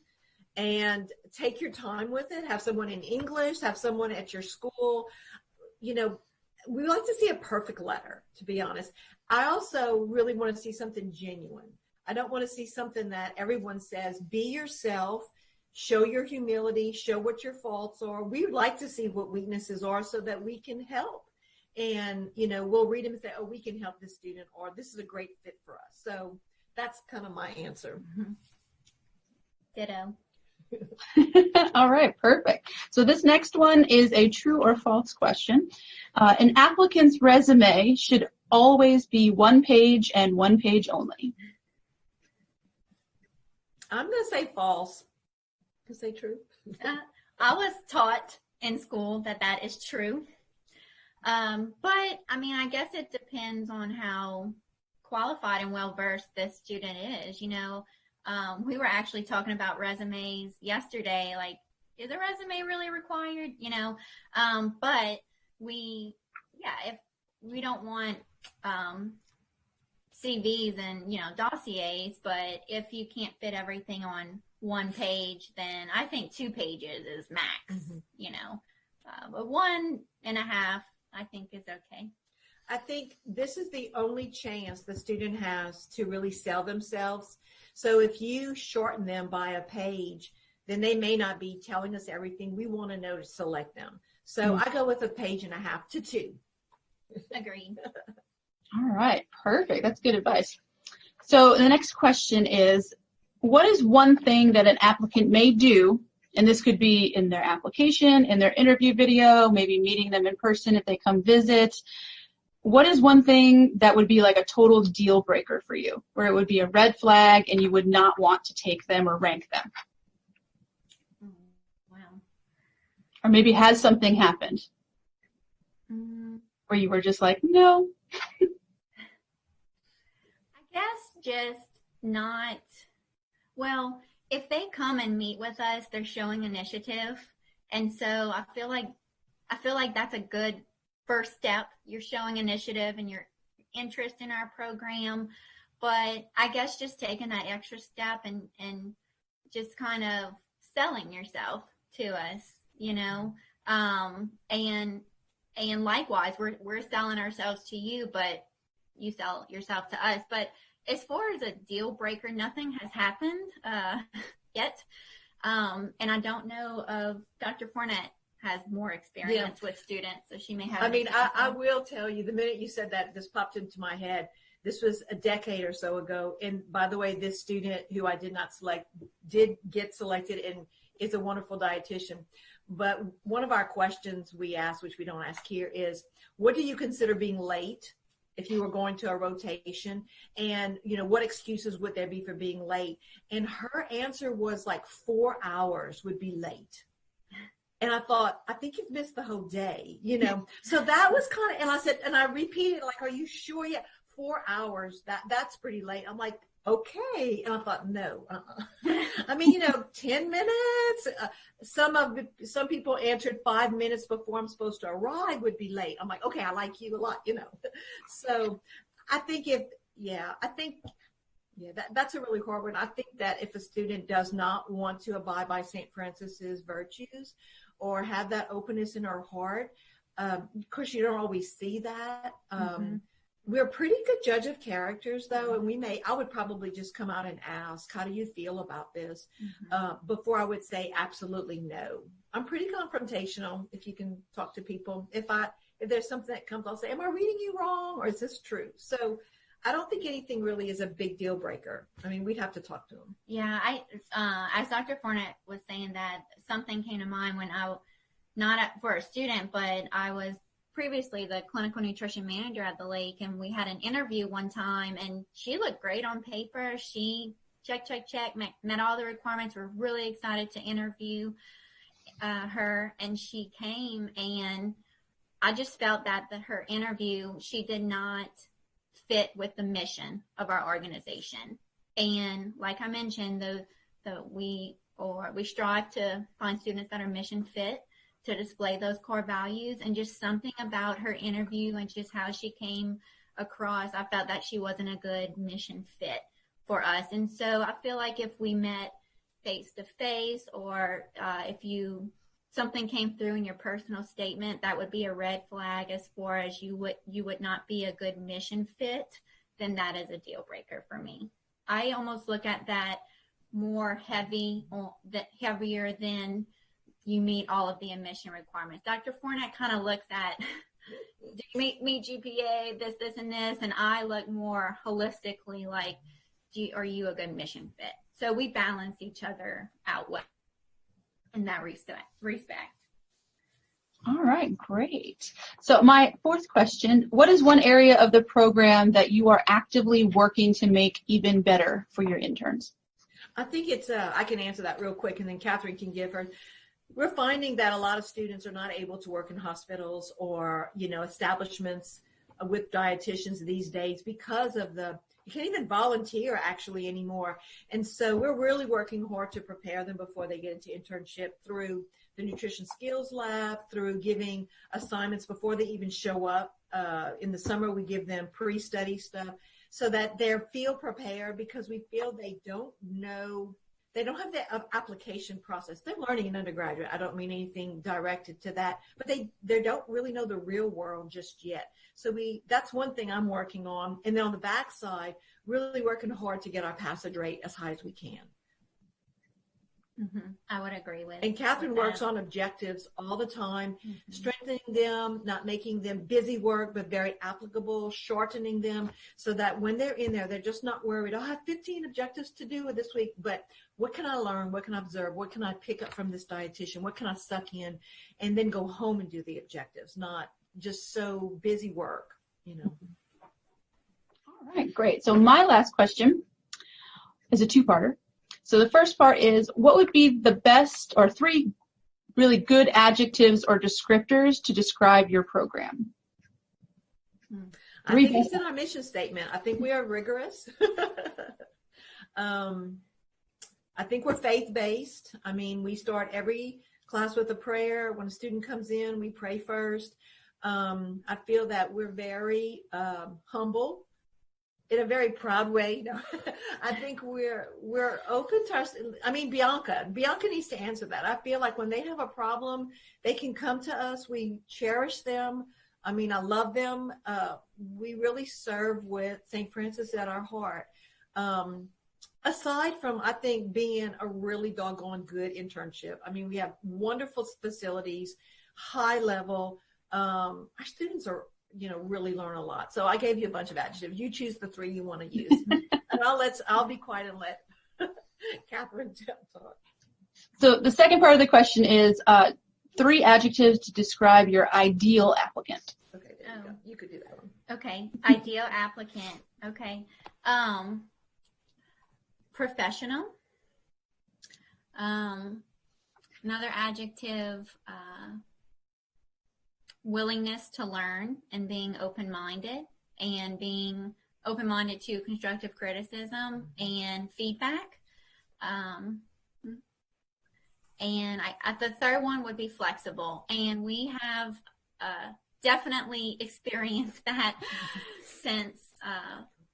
and take your time with it. Have someone in English, have someone at your school. You know, we like to see a perfect letter, to be honest. I also really want to see something genuine. I don't want to see something that everyone says, be yourself, show your humility, show what your faults are. We would like to see what weaknesses are so that we can help. And, you know, we'll read them and say, oh, we can help this student, or this is a great fit for us. So that's kind of my answer. Mm-hmm. Ditto. All right, perfect. So this next one is a true or false question. An applicant's resume should always be 1 page and 1 page only. I'm going to say false. To say true. I was taught in school that is true. But, I mean, I guess it depends on how qualified and well-versed this student is. You know, we were actually talking about resumes yesterday. Like, is a resume really required? You know, but if we don't want CVs and, you know, dossiers, but if you can't fit everything on 1 page, then I think 2 pages is max, you know, but 1.5, I think is okay. I think this is the only chance the student has to really sell themselves. So if you shorten them by a page, then they may not be telling us everything we want to know to select them. So I go with 1.5 pages to 2. Agreed. All right, perfect. That's good advice. So the next question is, what is one thing that an applicant may do, and this could be in their application, in their interview video, maybe meeting them in person if they come visit. What is one thing that would be like a total deal breaker for you, where it would be a red flag and you would not want to take them or rank them? Wow. Or maybe has something happened where you were just like, no. I guess just not, well, if they come and meet with us, they're showing initiative. And so I feel like that's a good first step. You're showing initiative and your interest in our program. But I guess just taking that extra step and just kind of selling yourself to us, you know, and likewise, we're selling ourselves to you, but you sell yourself to us. But as far as a deal breaker, nothing has happened yet. And I don't know of Dr. Fournet has more experience with students, so she may have. I mean, I will tell you, the minute you said that, this popped into my head. This was a decade or so ago. And by the way, this student who I did not select did get selected and is a wonderful dietitian. But one of our questions we asked, which we don't ask here, is what do you consider being late if you were going to a rotation? And, you know, what excuses would there be for being late? And her answer was like 4 hours would be late. And I thought, I think you've missed the whole day, you know. So that was kind of, and I said, and I repeated, like, are you sure? Yeah, 4 hours, that's pretty late. I'm like, okay. And I thought, no. I mean, you know, 10 minutes. Some people answered 5 minutes before I'm supposed to arrive would be late. I'm like, okay, I like you a lot, you know. So I think Yeah, that's a really hard one. I think that if a student does not want to abide by St. Francis's virtues or have that openness in her heart, of course, you don't always see that. We're a pretty good judge of characters, though, and I would probably just come out and ask, how do you feel about this? Before I would say absolutely no. I'm pretty confrontational if you can talk to people. If there's something that comes, I'll say, am I reading you wrong, or is this true? So I don't think anything really is a big deal breaker. I mean, we'd have to talk to them. Yeah, as Dr. Fournet was saying that, something came to mind when for a student, but I was previously the clinical nutrition manager at the Lake, and we had an interview one time, and she looked great on paper. She check, met all the requirements. We're really excited to interview her, and she came, and I just felt that her interview, she did not fit with the mission of our organization. And like I mentioned, we strive to find students that are mission fit, to display those core values, and just something about her interview and just how she came across, I felt that she wasn't a good mission fit for us. And so I feel like if we met face to face, or if something came through in your personal statement, that would be a red flag as far as you would not be a good mission fit, then that is a deal breaker for me. I almost look at that more heavier than you meet all of the admission requirements. Dr. Fournet kind of looks at, do you meet GPA, this, and this, and I look more holistically like, are you a good mission fit? So we balance each other out well in that respect. All right, great. So my fourth question, what is one area of the program that you are actively working to make even better for your interns? I think I can answer that real quick, and then Kathryn can give her. We're finding that a lot of students are not able to work in hospitals or, establishments with dietitians these days because of you can't even volunteer actually anymore. And so we're really working hard to prepare them before they get into internship through the Nutrition Skills Lab, through giving assignments before they even show up. In the summer, we give them pre-study stuff so that they feel prepared, because we feel they don't have the application process. They're learning in undergraduate. I don't mean anything directed to that, but they don't really know the real world just yet. So that's one thing I'm working on. And then on the back side, really working hard to get our passage rate as high as we can. I would agree with. And Kathryn works on objectives all the time, strengthening them, not making them busy work, but very applicable, shortening them so that when they're in there, they're just not worried, I have 15 objectives to do this week, but what can I learn? What can I observe? What can I pick up from this dietitian? What can I suck in? And then go home and do the objectives, not just so busy work, All right, great. So my last question is a two-parter. So the first part is, what would be the best or three really good adjectives or descriptors to describe your program? I think it's in our mission statement. I think we are rigorous. I think we're faith-based. I mean, we start every class with a prayer. When a student comes in, we pray first. I feel that we're very humble in a very proud way. I think we're open to Bianca needs to answer that. I feel like when they have a problem, they can come to us. We cherish them. I love them. We really serve with St. Francis at our heart. Aside from, I think, being a really doggone good internship. We have wonderful facilities, high level. Our students are, really learn a lot. So I gave you a bunch of adjectives. You choose the three you want to use. And I'll be quiet and let Kathryn talk. So the second part of the question is 3 adjectives to describe your ideal applicant. Okay, there you go. You could do that one. Okay, ideal applicant. Okay. Professional. Another adjective, willingness to learn and being open-minded, and being open-minded to constructive criticism and feedback. And the third one would be flexible. And we have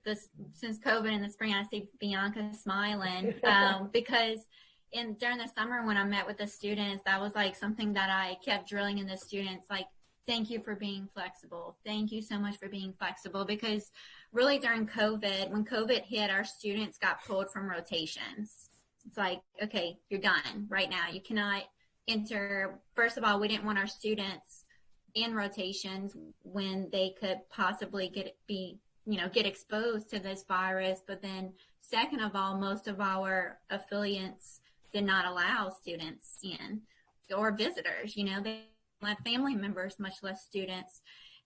since COVID in the spring, I see Bianca smiling because during the summer when I met with the students, that was like something that I kept drilling in the students, like, thank you for being flexible. Thank you so much for being flexible, because really during COVID, when COVID hit, our students got pulled from rotations. It's like, okay, you're done right now. You cannot enter. First of all, we didn't want our students in rotations when they could possibly get exposed to this virus. But then second of all, most of our affiliates did not allow students in, or visitors, they let family members, much less students.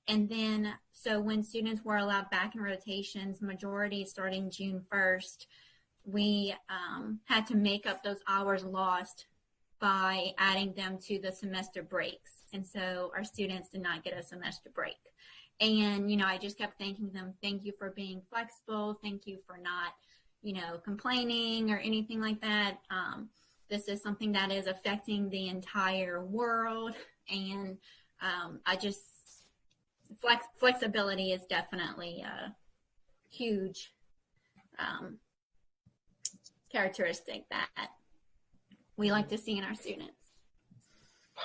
And then, so when students were allowed back in rotations, majority starting June 1st, we had to make up those hours lost by adding them to the semester breaks. And so our students did not get a semester break. And, I just kept thanking them, thank you for being flexible. Thank you for not, complaining or anything like that. This is something that is affecting the entire world. And flexibility is definitely a huge characteristic that we like to see in our students.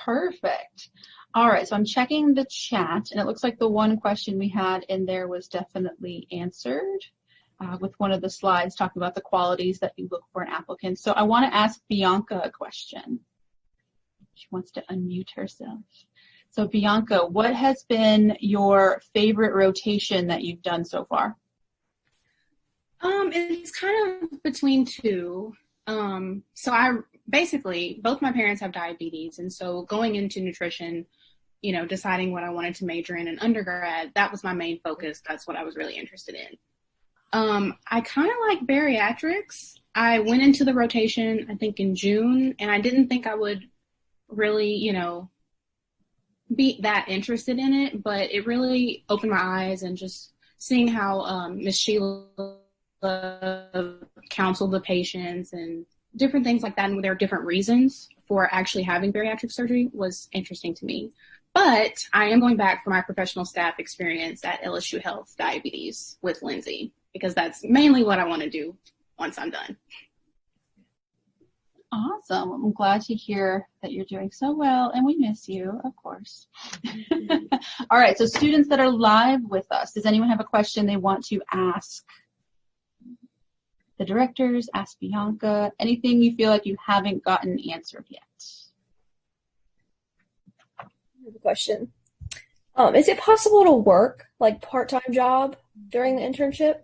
Perfect. All right, so I'm checking the chat, and it looks like the one question we had in there was definitely answered with one of the slides talking about the qualities that you look for in applicants. So I want to ask Bianca a question. She wants to unmute herself. So Bianca, what has been your favorite rotation that you've done so far? It's kind of between two. So I basically, both my parents have diabetes. And so going into nutrition, deciding what I wanted to major in undergrad, that was my main focus. That's what I was really interested in. I kind of like bariatrics. I went into the rotation, I think in June, and I didn't think I would really, be that interested in it, but it really opened my eyes, and just seeing how Miss Sheila counseled the patients and different things like that, and there are different reasons for actually having bariatric surgery, was interesting to me. But I am going back for my professional staff experience at LSU Health Diabetes with Lindsay, because that's mainly what I want to do once I'm done. Awesome. I'm glad to hear that you're doing so well, and we miss you, of course. All right, so students that are live with us, does anyone have a question they want to ask the directors, ask Bianca, anything you feel like you haven't gotten answered yet? I have a question. Is it possible to work like part-time job during the internship?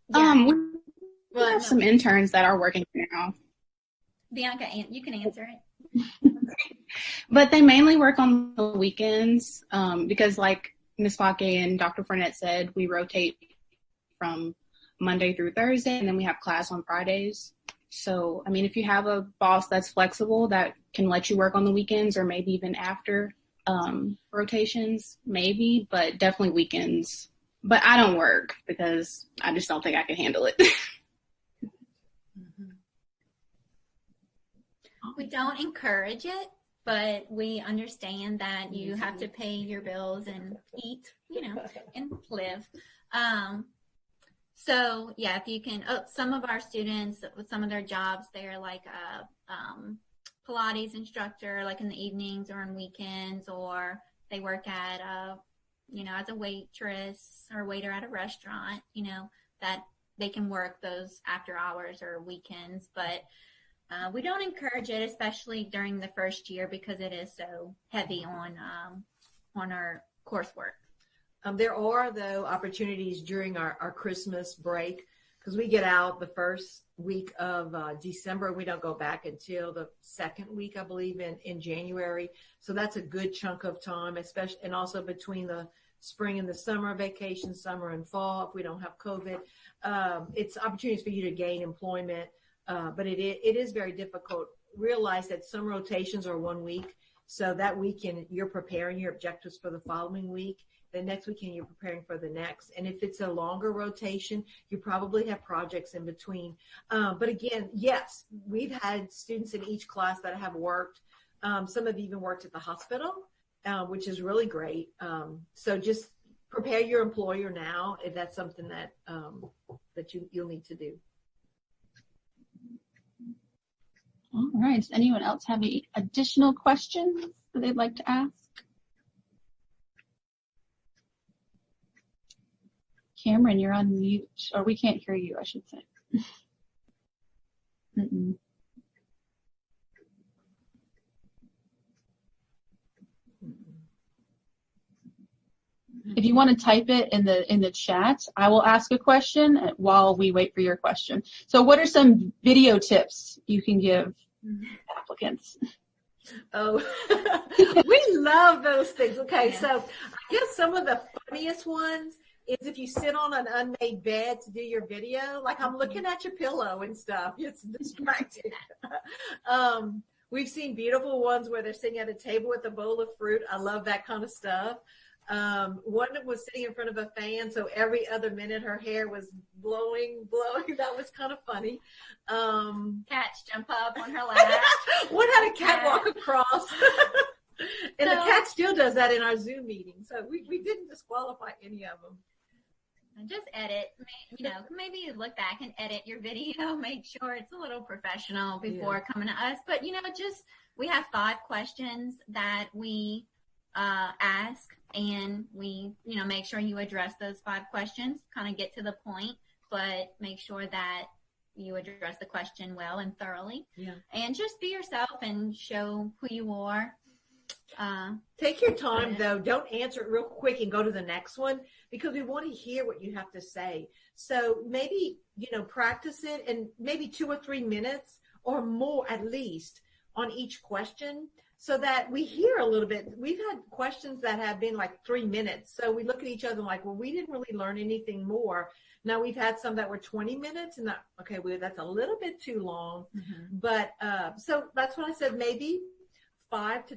Yeah. We have some interns that are working now. Bianca, you can answer it. But they mainly work on the weekends because, like Ms. Fakier and Dr. Fournet said, we rotate from Monday through Thursday, and then we have class on Fridays. So, I mean, if you have a boss that's flexible that can let you work on the weekends, or maybe even after rotations, maybe, but definitely weekends. But I don't work because I just don't think I can handle it. We don't encourage it, but we understand that you have to pay your bills and eat, and live. So yeah, if you can, some of our students with some of their jobs, they're like a Pilates instructor, like in the evenings or on weekends, or they work at as a waitress or waiter at a restaurant, that they can work those after hours or weekends. But we don't encourage it, especially during the first year, because it is so heavy on our coursework. There are, though, opportunities during our Christmas break, because we get out the first week of December. We don't go back until the second week, I believe, in January. So that's a good chunk of time, especially, and also between the spring and the summer vacation, summer and fall, if we don't have COVID. It's opportunities for you to gain employment. But it is very difficult. Realize that some rotations are 1 week. So that weekend, you're preparing your objectives for the following week. The next weekend, you're preparing for the next. And if it's a longer rotation, you probably have projects in between. But again, yes, we've had students in each class that have worked. Some have even worked at the hospital, which is really great. So just prepare your employer now if that's something that you'll need to do. All right. Does anyone else have any additional questions that they'd like to ask? Cameron, you're on mute, or we can't hear you, I should say. Mm-mm. If you want to type it in the chat, I will ask a question while we wait for your question. So what are some video tips you can give applicants? Oh, we love those things. Okay, so I guess some of the funniest ones is if you sit on an unmade bed to do your video, like I'm looking at your pillow and stuff. It's distracting. We've seen beautiful ones where they're sitting at a table with a bowl of fruit. I love that kind of stuff. One was sitting in front of a fan, so every other minute her hair was blowing. That was kind of funny. Cats jump up on her lap. One had a cat walk across. And the cat still does that in our Zoom meeting, so we didn't disqualify any of them. Just edit, maybe look back and edit your video, make sure it's a little professional before coming to us. But, we have 5 questions that we ask, and we, make sure you address those 5 questions, kind of get to the point, but make sure that you address the question well and thoroughly. Yeah. And just be yourself and show who you are. Take your time, though. Don't answer it real quick and go to the next one, because we want to hear what you have to say. So maybe, practice it and maybe 2 or 3 minutes or more at least on each question, so that we hear a little bit. We've had questions that have been like 3 minutes. So we look at each other like, well, we didn't really learn anything more. Now we've had some that were 20 minutes and that's a little bit too long. Mm-hmm. But, so that's what I said, maybe 8 to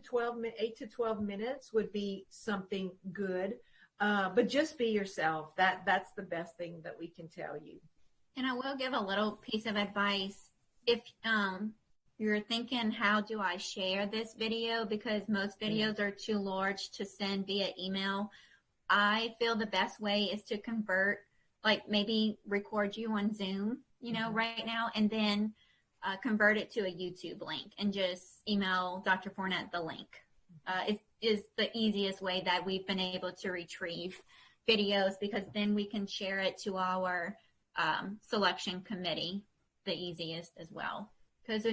12 minutes would be something good. But just be yourself. That's the best thing that we can tell you. And I will give a little piece of advice. If, you're thinking, how do I share this video? Because most videos are too large to send via email. I feel the best way is to convert, like maybe record you on Zoom, right now, and then convert it to a YouTube link and just email Dr. Fournet the link. It is the easiest way that we've been able to retrieve videos, because then we can share it to our selection committee the easiest as well. Because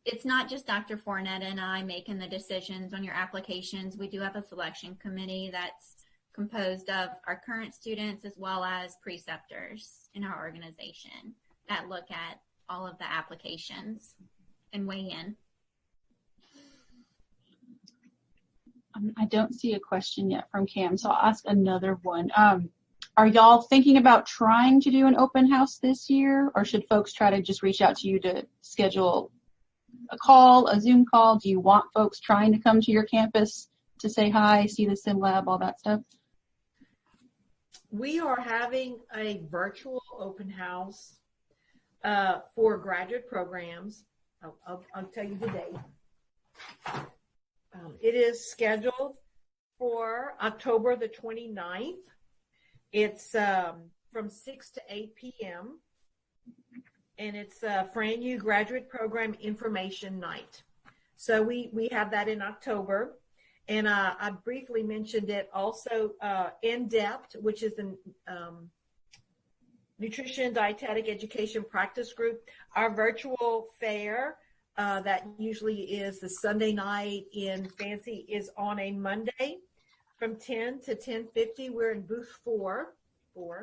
it's not just Dr. Fournet and I making the decisions on your applications. We do have a selection committee that's composed of our current students as well as preceptors in our organization that look at all of the applications and weigh in. I don't see a question yet from Cam, so I'll ask another one. Are y'all thinking about trying to do an open house this year, or should folks try to just reach out to you to schedule a Zoom call? Do you want folks trying to come to your campus to say hi, see the sim lab, all that stuff? We are having a virtual open house for graduate programs. I'll tell you the date. It is scheduled for October the 29th. It's from 6 to 8 p.m. And it's FranU Graduate Program Information Night. So we have that in October. And I briefly mentioned it also in depth, which is the Nutrition Dietetic Education Practice Group. Our virtual fair that usually is the Sunday night in Fancy is on a Monday from 10 to 10:50. We're in booth 4,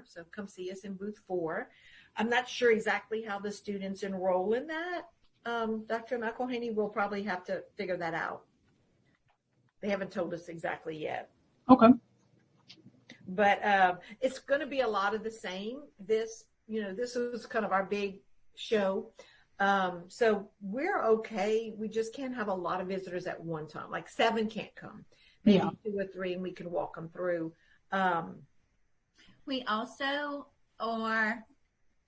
so come see us in booth 4. I'm not sure exactly how the students enroll in that. Dr. McElhaney will probably have to figure that out. They haven't told us exactly yet. Okay. But it's going to be a lot of the same. This is kind of our big show. So we're okay. We just can't have a lot of visitors at one time. Like 7 can't come. Maybe 2 or 3, and we can walk them through. We also are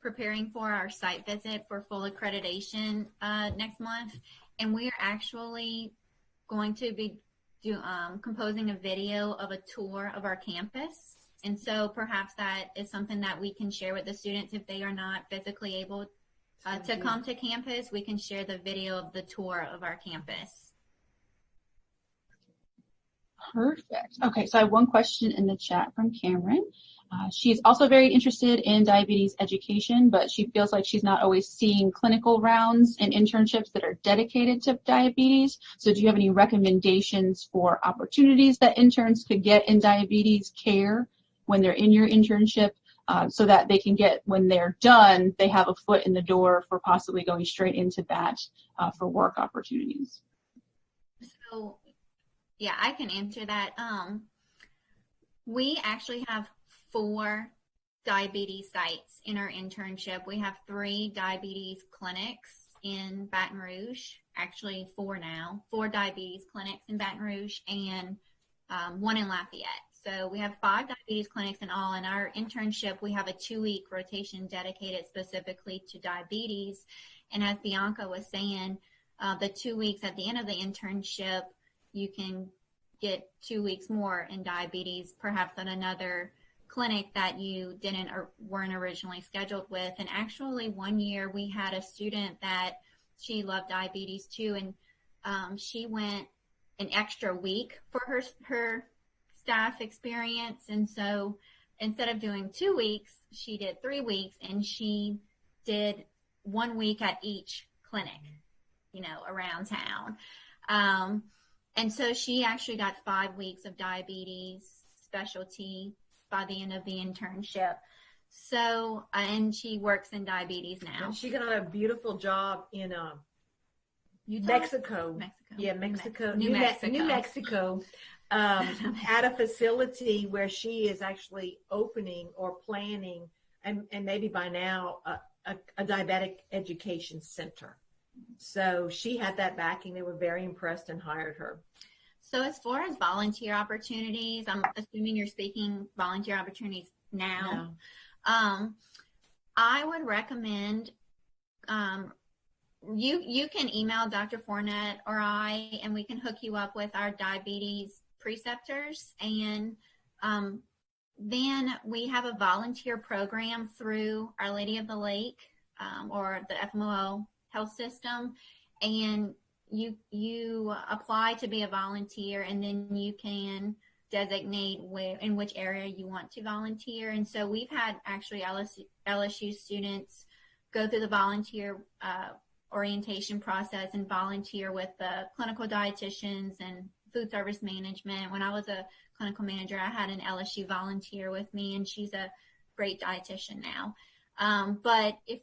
preparing for our site visit for full accreditation next month, and we are actually going to be composing a video of a tour of our campus. And so perhaps that is something that we can share with the students if they are not physically able to come to campus. We can share the video of the tour of our campus. Perfect. Okay, so I have one question in the chat from Cameron. She's also very interested in diabetes education, but she feels like she's not always seeing clinical rounds and internships that are dedicated to diabetes. So do you have any recommendations for opportunities that interns could get in diabetes care when they're in your internship, so that they can get, when they're done, they have a foot in the door for possibly going straight into that for work opportunities? So, yeah, I can answer that. We actually have 4 diabetes sites in our internship. We have 3 diabetes clinics in Baton Rouge, actually 4 now, 4 diabetes clinics in Baton Rouge and 1 in Lafayette. So we have 5 diabetes clinics in all. In our internship, we have a 2-week rotation dedicated specifically to diabetes. And as Bianca was saying, the 2 weeks at the end of the internship, you can get 2 weeks more in diabetes, perhaps at another clinic that you didn't or weren't originally scheduled with. And actually 1 year we had a student that she loved diabetes too, and she went an extra week for her staff experience. And so instead of doing 2 weeks, she did 3 weeks, and she did 1 week at each clinic, around town. And so she actually got 5 weeks of diabetes specialty by the end of the internship. So, and she works in diabetes now. And she got a beautiful job in Utah? Mexico. Yeah, Mexico. New Mexico. At a facility where she is actually opening or planning, and maybe by now, a diabetic education center. So she had that backing. They were very impressed and hired her. So as far as volunteer opportunities, I'm assuming you're speaking volunteer opportunities now. No. I would recommend you can email Dr. Fournet or I, and we can hook you up with our diabetes preceptors. And then we have a volunteer program through Our Lady of the Lake or the FMO health system, and you apply to be a volunteer, and then you can designate in which area you want to volunteer. And so we've had actually LSU students go through the volunteer orientation process and volunteer with the clinical dietitians and food service management. When I was a clinical manager, I had an LSU volunteer with me, and she's a great dietitian now. But if,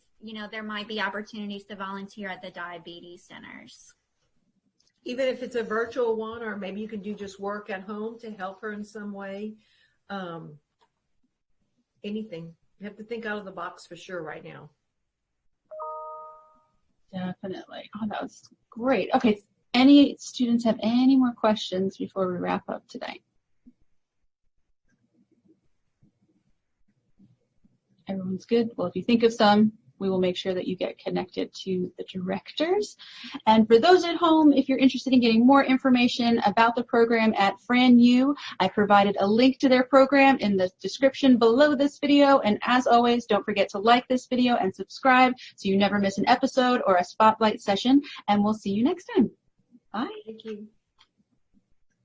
there might be opportunities to volunteer at the diabetes centers. Even if it's a virtual one, or maybe you can do just work at home to help her in some way. Anything. You have to think out of the box for sure right now. Definitely. Oh, that was great. Okay. Any students have any more questions before we wrap up today? Everyone's good? Well, if you think of some, we will make sure that you get connected to the directors. And for those at home, if you're interested in getting more information about the program at FranU, I provided a link to their program in the description below this video. And as always, don't forget to like this video and subscribe so you never miss an episode or a spotlight session. And we'll see you next time. Bye. Thank you.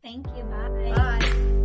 Thank you. Bye. Bye.